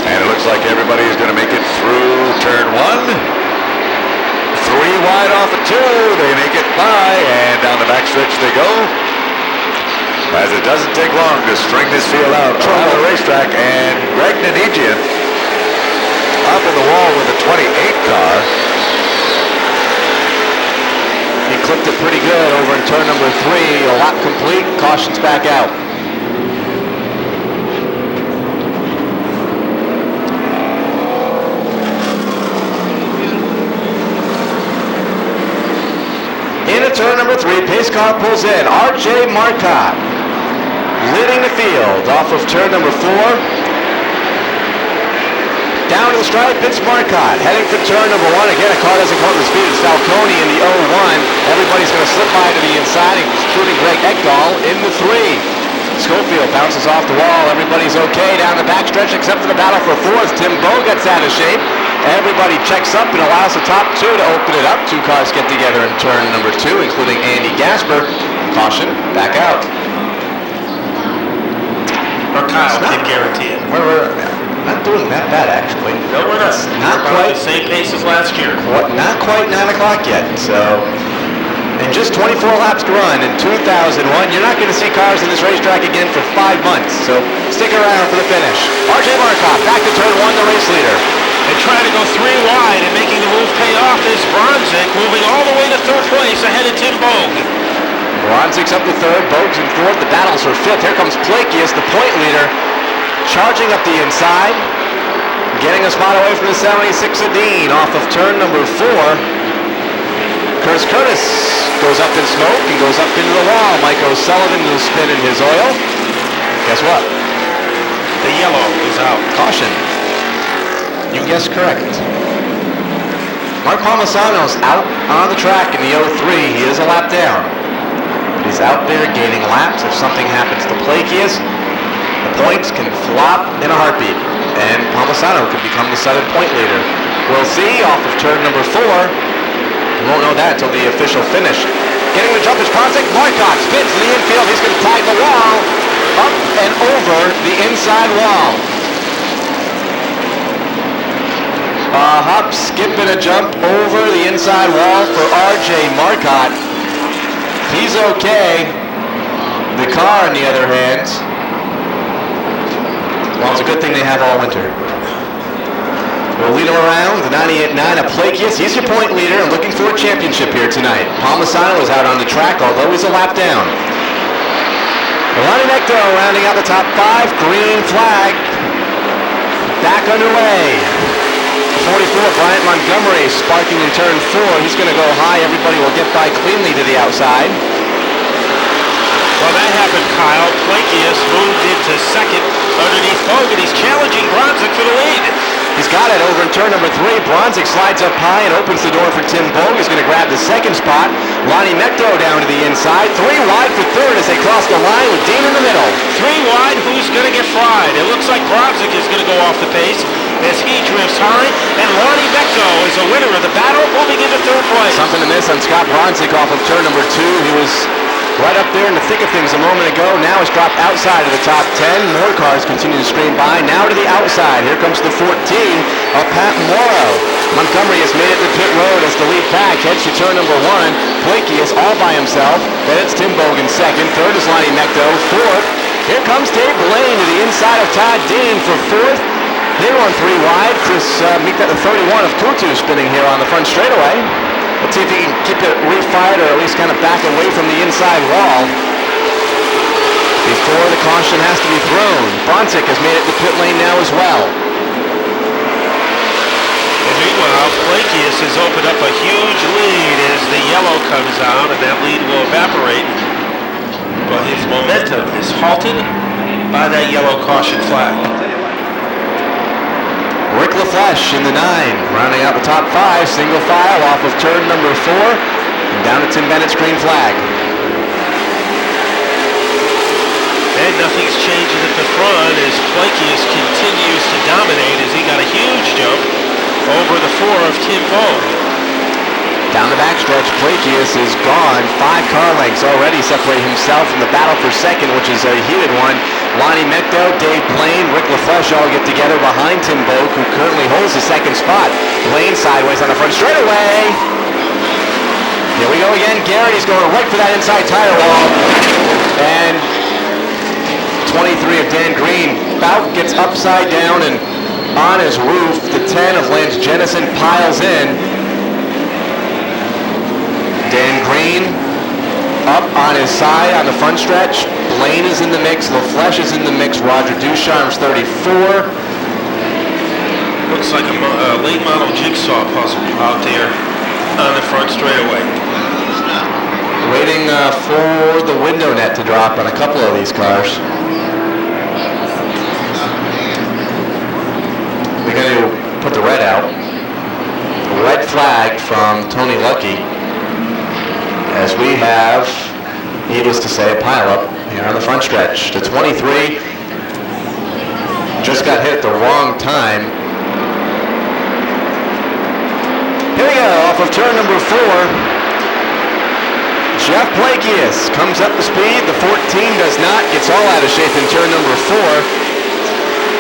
And it looks like everybody is going to make it through turn 1. 3 wide off of 2. They make it by, and down the backstretch they go. As it doesn't take long to string this field out around the racetrack, and Greg Nanigian up in the wall with the 28 car. He clipped it pretty good over in turn number 3. A lap complete. Caution's back out. Into turn number 3. Pace car pulls in. R.J. Marcotte leading the field off of turn number 4. Down to the stripe, it's Marcotte. Heading for turn number 1. Again, a car doesn't come up to speed. It's Falcone in the 01. Everybody's going to slip by to the inside, including Greg Ekdahl in the 3. Schofield bounces off the wall. Everybody's okay down the backstretch except for the battle for 4th. Tim Bogue gets out of shape. Everybody checks up and allows the top 2 to open it up. 2 cars get together in turn number 2, including Andy Gasper. Caution, back out. Or Kyle can guarantee it. We're not doing that bad, actually. No, we're not. Not we're quite the same pace as last year. Not quite 9 o'clock yet, so and just 24 laps to run in 2001. You're not going to see cars in this racetrack again for 5 months, so stick around for the finish. R.J. Markoff back to turn 1, the race leader. And trying to go 3 wide and making the move pay off is Bronzik, moving all the way to 3rd place ahead of Tim Bogue. Bronzik's up to 3rd, Bogue's in 4th, the battle's for 5th. Here comes Plakius, the point leader, charging up the inside, getting a spot away from the 76 of Dean off of turn number 4. Curtis goes up in smoke and goes up into the wall. Mike O'Sullivan will spin in his oil. Guess what? The yellow is out. Caution. You guessed correct. Mark Palmisano's out on the track in the 03. He is a lap down. But he's out there gaining laps. If something happens to Plakius, the points can flop in a heartbeat. And Palmisano could become the Southern point leader. We'll see off of turn number 4. We won't know that until the official finish. Getting the jump is Bronzik. Markoff spins to the infield. He's going to tag the wall. Up and over the inside wall. A hop, skip, and a jump over the inside wall for R.J. Marcotte. He's okay. The car, on the other hand, well, it's a good thing they have all winter. We'll lead him around, the 98.9 of Plakius. He's your point leader and looking for a championship here tonight. Palmisano is out on the track, although he's a lap down. Ronnie Necto rounding out the top 5. Green flag. Back underway. 44, Bryant Montgomery sparking in turn 4. He's going to go high. Everybody will get by cleanly to the outside. Well, that happened, Kyle. Plakius moved into 2nd underneath Bogue, and he's challenging Bronzik for the lead. He's got it over in turn number 3. Bronzik slides up high and opens the door for Tim Bogue. He's going to grab the 2nd spot. Lonnie Necto down to the inside. 3 wide for 3rd as they cross the line with Dean in the middle. 3 wide, who's going to get fried? It looks like Bronzik is going to go off the pace as he drifts high, and Lonnie Necto is a winner of the battle, moving into 3rd place. Something to miss on Scott Bronzik off of turn number 2. He was right up there in the thick of things a moment ago. Now it's dropped outside of the top 10. More cars continue to stream by. Now to the outside. Here comes the 14 of Pat Morrow. Montgomery has made it to pit road as the lead pack heads to turn number 1. Plakius all by himself. Then it's Tim Bogue in 2nd. 3rd is Lonnie Necto. 4th. Here comes Dave Blaine to the inside of Todd Dean for 4th. Here on 3 wide. Chris Meek at the 31 of Kutu spinning here on the front straightaway. Let's see if he can keep it refired or at least kind of back away from the inside wall before the caution has to be thrown. Bronzik has made it to pit lane now as well. And meanwhile, Plakius has opened up a huge lead as the yellow comes out, and that lead will evaporate. But his momentum is halted by that yellow caution flag. Rick LaFleche in the 9, rounding out the top 5, single file off of turn number 4, and down to Tim Bennett's green flag. And nothing's changing at the front as Plakius continues to dominate as he got a huge jump over the 4 of Tim Bogue. Down the backstretch, Plakius is gone. 5 car lengths already separate himself from the battle for 2nd, which is a heated one. Lonnie Necto, Dave Blaine, Rick LaFleche all get together behind Tim Bogue, who currently holds the 2nd spot. Blaine sideways on the front straightaway. Here we go again. Garrity's going right for that inside tire wall. And 23 of Dan Green. Bout gets upside down and on his roof. The 10 of Lance Jennison piles in. Dan Green up on his side on the front stretch. Blaine is in the mix. LaFleche is in the mix. Roger Ducharme's 34. Looks like a late model jigsaw puzzle out there on the front straightaway. Waiting for the window net to drop on a couple of these cars. We're going to put the red out. Red flag from Tony Lucky. As we have, needless to say, a pileup here on the front stretch. The 23 just got hit at the wrong time. Here we go, off of turn number 4. Jeff Plakius comes up to speed. The 14 does not, gets all out of shape in turn number 4.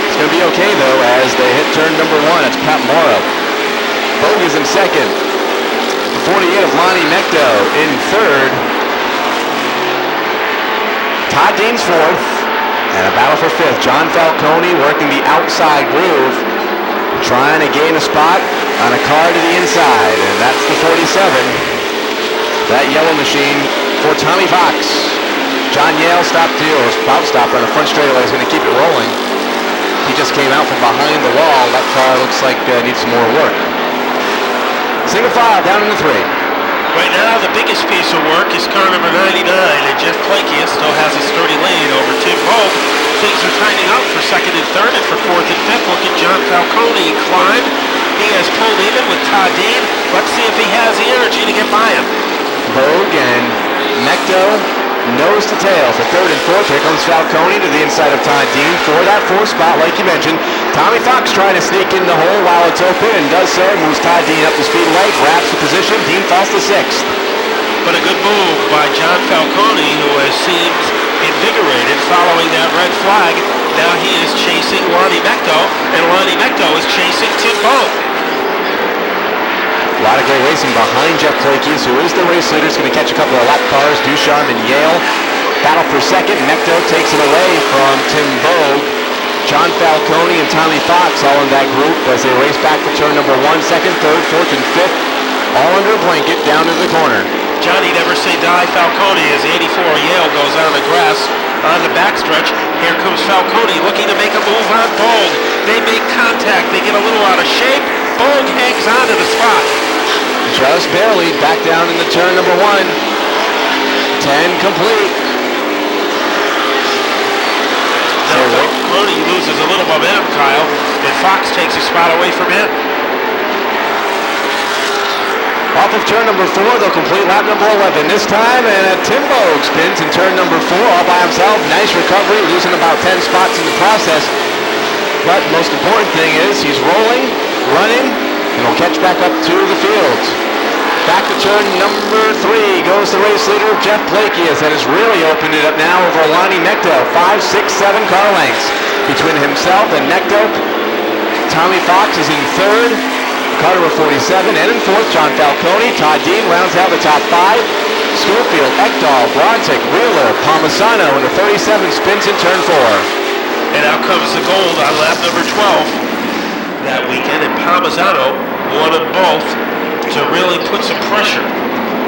It's going to be okay, though, as they hit turn number 1. It's Pat Morrow. Bogue is in 2nd. 48 of Lonnie Mecto in third. Todd Dean's fourth. And a battle for fifth. John Falcone working the outside groove, trying to gain a spot on a car to the inside. And that's the 47. That yellow machine for Tommy Fox. John Yale stopped or about stopper on the front straightaway is going to keep it rolling. He just came out from behind the wall. That car looks like needs some more work. Single file down in the 3. Right now, the biggest piece of work is car number 99, and Jeff Plakius still has a sturdy lead over Tim Vogt. Things are tightening up for second and third, and for fourth and fifth. Look at John Falcone climb. He has pulled even with Todd Dean. Let's see if he has the energy to get by him. Vogt and Mecto nose to tail for third and fourth. Here comes Falcone to the inside of Todd Dean for that fourth spot, like you mentioned. Tommy Fox trying to sneak in the hole while it's open and does so. Moves Todd Dean up the speedway, grabs the position. Dean falls to sixth. But a good move by John Falcone, who has seemed invigorated following that red flag. Now he is chasing Lonnie Mecto, and Lonnie Mecto is chasing Tim Vogt. A lot of great racing behind Jeff Plakius, who is the race leader. He's going to catch a couple of lap cars. Ducharme and Yale battle for second. Mecto takes it away from Tim Vogt. John Falcone and Tommy Fox all in that group as they race back for turn number 1, second, third, fourth, and fifth. All under a blanket down to the corner. Johnny never say die Falcone as 84 Yale goes on the grass on the backstretch. Here comes Falcone looking to make a move on Bold. They make contact. They get a little out of shape. Bold hangs on to the spot. Just barely back down into turn number 1. 10 complete. Now Falcone loses a little momentum, Kyle, and Fox takes a spot away from him. Off of turn number 4, they'll complete lap number 11 this time, and Tim Vogt spins in turn number 4 all by himself. Nice recovery, losing about 10 spots in the process. But the most important thing is he's rolling, running, and will catch back up to the field. Back to turn number 3 goes the race leader, Jeff Plakius, that has really opened it up now over Lonnie Mecto. 5, 6, 7 car lengths between himself and Mecto. Tommy Fox is in third. Carter with 47, and in fourth, John Falcone. Todd Dean rounds out the top 5. Schofield, Ekdahl, Brontic, Wheeler, Palmisano, and the 37 spins in turn 4. And out comes the gold on lap number 12 that weekend, and Palmisano wanted both to really put some pressure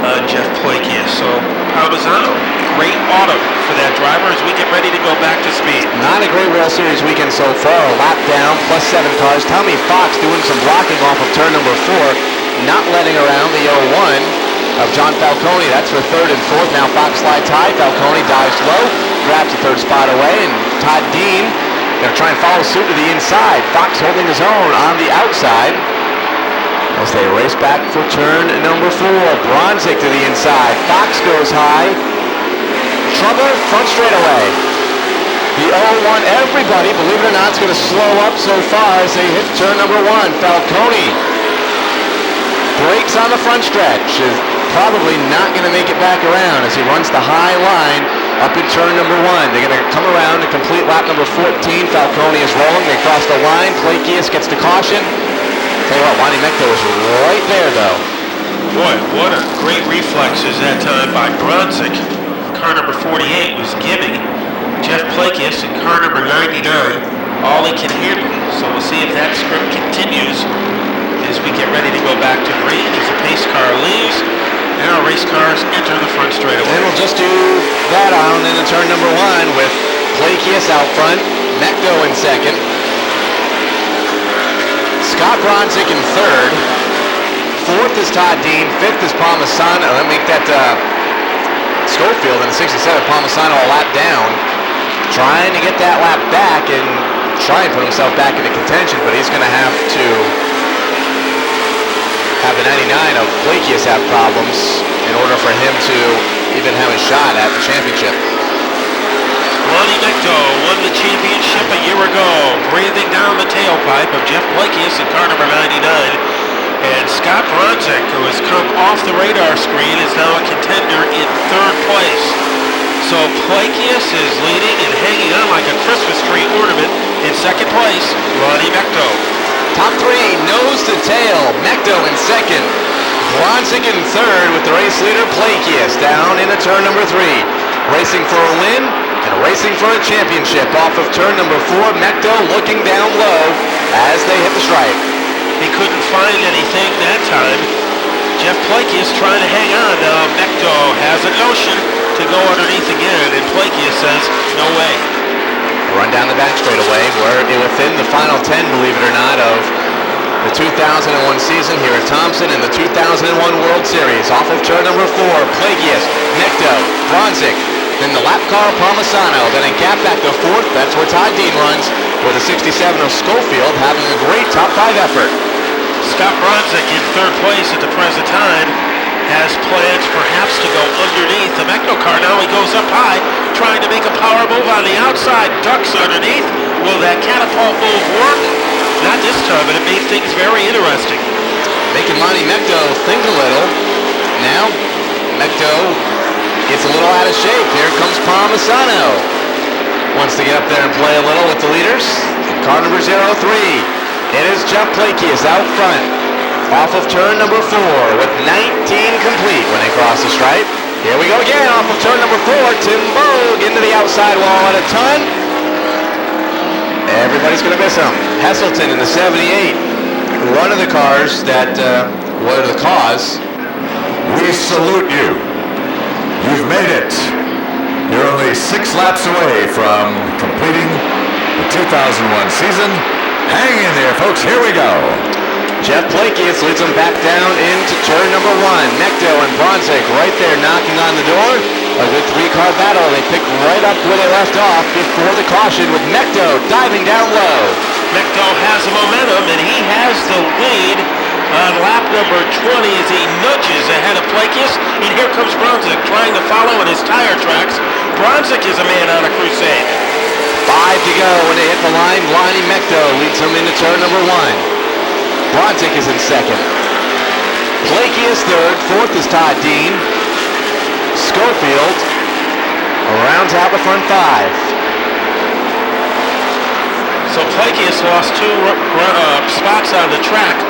on Jeff Plakius. So Palmisano, great autumn for that driver as we get ready to go back to speed. Not a great World Series weekend so far. A lap down, plus 7 cars. Tommy Fox doing some blocking off of turn number 4, not letting around the 01 of John Falcone. That's for third and fourth. Now Fox slides high. Falcone dives low, grabs the third spot away, and Todd Dean going to try and follow suit to the inside. Fox holding his own on the outside as they race back for turn number 4. Bronzik to the inside. Fox goes high. Trouble front straightaway. The 01, everybody, believe it or not, is going to slow up so far as they hit turn number 1. Falcone brakes on the front stretch. Is probably not going to make it back around as he runs the high line up in turn number 1. They're going to come around to complete lap number 14. Falcone is rolling. They cross the line. Plakius gets the caution. Tell you what, Lonnie Mecto is right there, though. Boy, what a great reflexes that time by Bronzik. Car number 48 was giving Jeff Plakius in car number 99 all he can handle. So we'll see if that script continues as we get ready to go back to green as the pace car leaves. Now race cars enter the front straightaway. And we'll just do that on into turn number 1 with Plakius out front, Mecto in second, Scott Bronzik in third, fourth is Todd Dean, fifth is Palmisano. Let me make that Schofield in the 67. Palmisano a lap down, trying to get that lap back and try and put himself back into contention, but he's going to have the 99 of Plakius have problems in order for him to even have a shot at the championship. Lonnie Mecto won the championship a year ago, breathing down the tailpipe of Jeff Plakius in car number 99. And Scott Bronzik, who has come off the radar screen, is now a contender in third place. So Plakius is leading and hanging on like a Christmas tree ornament. In second place, Lonnie Mecto. Top 3, nose to tail. Mecto in second. Bronzik in third with the race leader Plakius down into turn number 3. Racing for a win and racing for a championship off of turn number 4. Mekto looking down low as they hit the stripe. He couldn't find anything that time. Jeff Plakius trying to hang on. Now Mekto has a notion to go underneath again, and Plakius says, no way. Run down the back straightaway. We're within the final 10, believe it or not, of the 2001 season here at Thompson and the 2001 World Series. Off of turn number 4, Plakius, Mekto, Bronzik, then the lap car Palmisano, then a gap back to 4th. That's where Todd Dean runs, with a 67 of Schofield having a great top 5 effort. Scott Bronzik in third place at the present time has plans perhaps to go underneath the Mekto car. Now he goes up high, trying to make a power move on the outside, ducks underneath. Will that catapult move work? Not this time, but it made things very interesting. Making Lonnie Mekto think a little. Now, Mekto gets a little out of shape. Here comes Palmisano. Wants to get up there and play a little with the leaders. And car number 03. It is Jeff Plakius out front. Off of turn number 4 with 19 complete when they cross the stripe. Here we go again off of turn number 4. Tim Bogue into the outside wall at a ton. Everybody's going to miss him. Hesselton in the 78. One of the cars that were the cause. We salute you. You've made it. You're only 6 laps away from completing the 2001 season. Hang in there, folks. Here we go. Jeff Plakius leads them back down into turn number 1. Mekto and Bronzik right there knocking on the door. A good 3-car battle. They pick right up where they left off before the caution with Mekto diving down low. Mekto has the momentum, and he has the lead on lap number 20 as he nudges ahead of Plakius. And here comes Bronzik trying to follow in his tire tracks. Bronzik is a man on a crusade. 5 to go when they hit the line. Lonnie Mekto leads them into turn number 1. Bronzik is in second. Plakius third. 4th is Todd Dean. Schofield rounds out the front 5. So Plakius lost 2 spots on the track,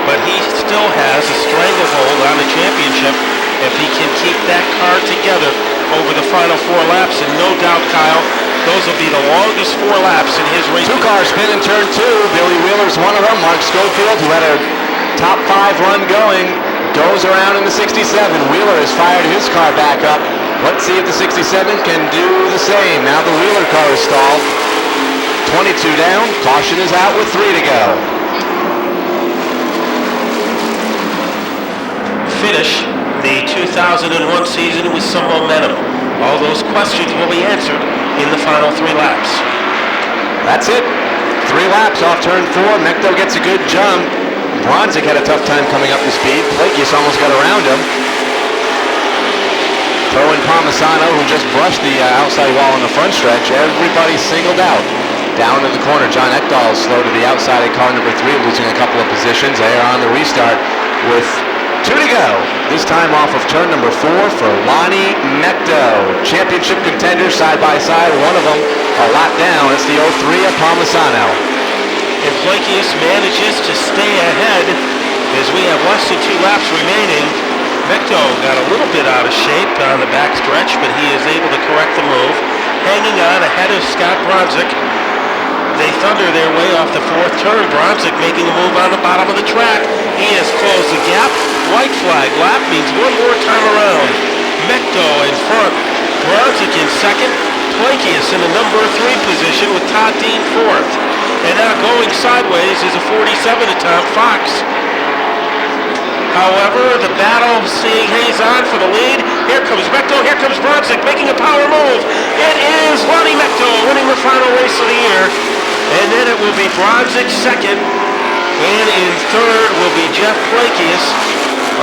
but he still has a stranglehold on the championship if he can keep that car together over the final 4 laps. And no doubt, Kyle, those will be the longest 4 laps in his race. 2-car spin in turn 2. Billy Wheeler's one of them. Mark Schofield, who had a top 5 run going, goes around in the 67. Wheeler has fired his car back up. Let's see if the 67 can do the same. Now the Wheeler car is stalled. 22 down. Caution is out with 3 to go. Finish the 2001 season with some momentum. All those questions will be answered in the final 3 laps. That's it. 3 laps off turn 4. Mekto gets a good jump. Bronzik had a tough time coming up to speed. Plakius almost got around him. Throw in Palmisano, who just brushed the outside wall on the front stretch. Everybody singled out. Down in the corner, John Ekdahl slow to the outside of car number 3, losing a couple of positions. They are on the restart with 2 to go. This time off of turn number 4 for Lonnie Mekto. Championship contenders side by side. One of them a lap down. It's the 03 of Palmisano. If Plakius manages to stay ahead, as we have less than 2 laps remaining, Mekto got a little bit out of shape on the back stretch, but he is able to correct the move. Hanging on ahead of Scott Bronzik. They thunder their way off the 4th turn. Bronzik making a move on the bottom of the track. He has closed the gap. White flag lap means one more time around. Mekto in front. Bronzik in second. Plakius in the number 3 position with Todd Dean 4th. And now going sideways is a 47 to Tom Fox. However, the battle seeing Hayes on for the lead. Here comes Mekto, here comes Bronzik making a power move. It is Lonnie Mekto winning the final race of the year. And then it will be Bronzik second. And in third will be Jeff Plakius.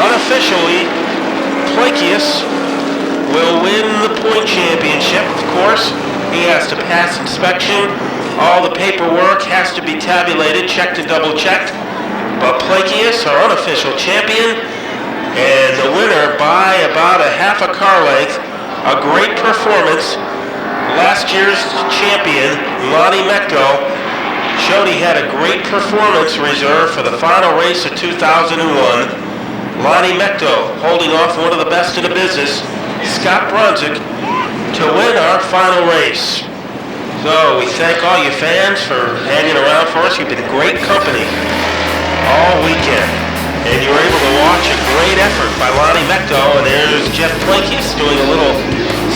Unofficially, Plakius will win the point championship. Of course, he has to pass inspection. All the paperwork has to be tabulated, checked and double checked. But Plakius, our unofficial champion, and the winner by about a half a car length. A great performance. Last year's champion, Lonnie Mekto, showed he had a great performance reserved for the final race of 2001. Lonnie Mecto holding off one of the best in the business, Scott Brunswick, to win our final race. So we thank all you fans for hanging around for us. You've been great company all weekend. And you were able to watch a great effort by Lonnie Mecto, and there's Jeff Plakius doing a little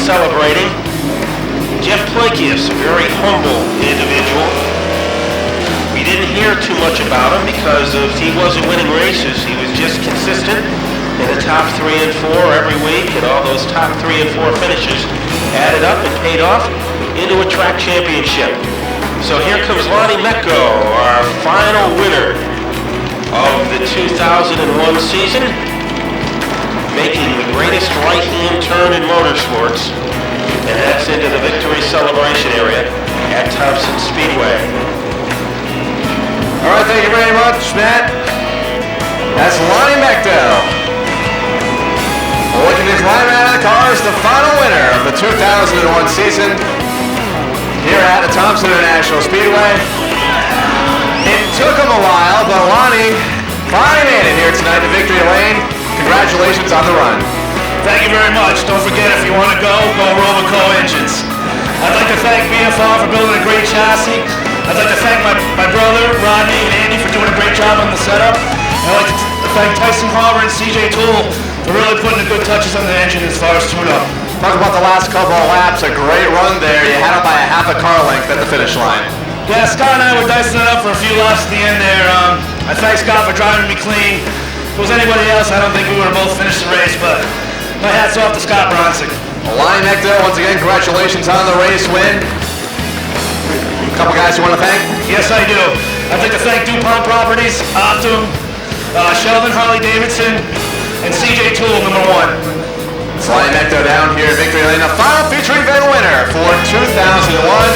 celebrating. Jeff Plakius, a very humble individual. We didn't hear too much about him because he wasn't winning races. He was just consistent in the top 3 and 4 every week, and all those top 3 and 4 finishes added up and paid off into a track championship. So here comes Lonnie Mecto, our final winner of the 2001 season, making the greatest right-hand turn in motorsports, and that's into the victory celebration area at Thompson Speedway. All right, thank you very much, Matt. That's Lonnie Mecto. Looking his line out of the car is the final winner of the 2001 season here at the Thompson International Speedway. It took him a while, but Lonnie finally made it here tonight to Victory Lane. Congratulations on the run. Thank you very much. Don't forget, if you want to go Roboco Engines. I'd like to thank BFR for building a great chassis. I'd like to thank my brother, Rodney, and Andy for doing a great job on the setup. I'd like to thank Tyson Harbor and CJ Toole for really putting the good touches on the engine as far as tune-up. Talk about the last couple of laps. A great run there. You had it by a half a car length at the finish line. Yeah, Scott and I were dicing it up for a few laps at the end there. I thank Scott for driving me clean. If it was anybody else, I don't think we would have both finished the race, but my hat's off to Scott Bronson. Lonnie Mecto, once again, congratulations on the race win. A couple guys you want to thank? Yes, I do. I'd like to thank DuPont Properties, Optum, Sheldon Harley-Davidson, and CJ Toole, number 1. Lonnie Mecto down here at Victory Lane, the final featuring event winner for 2001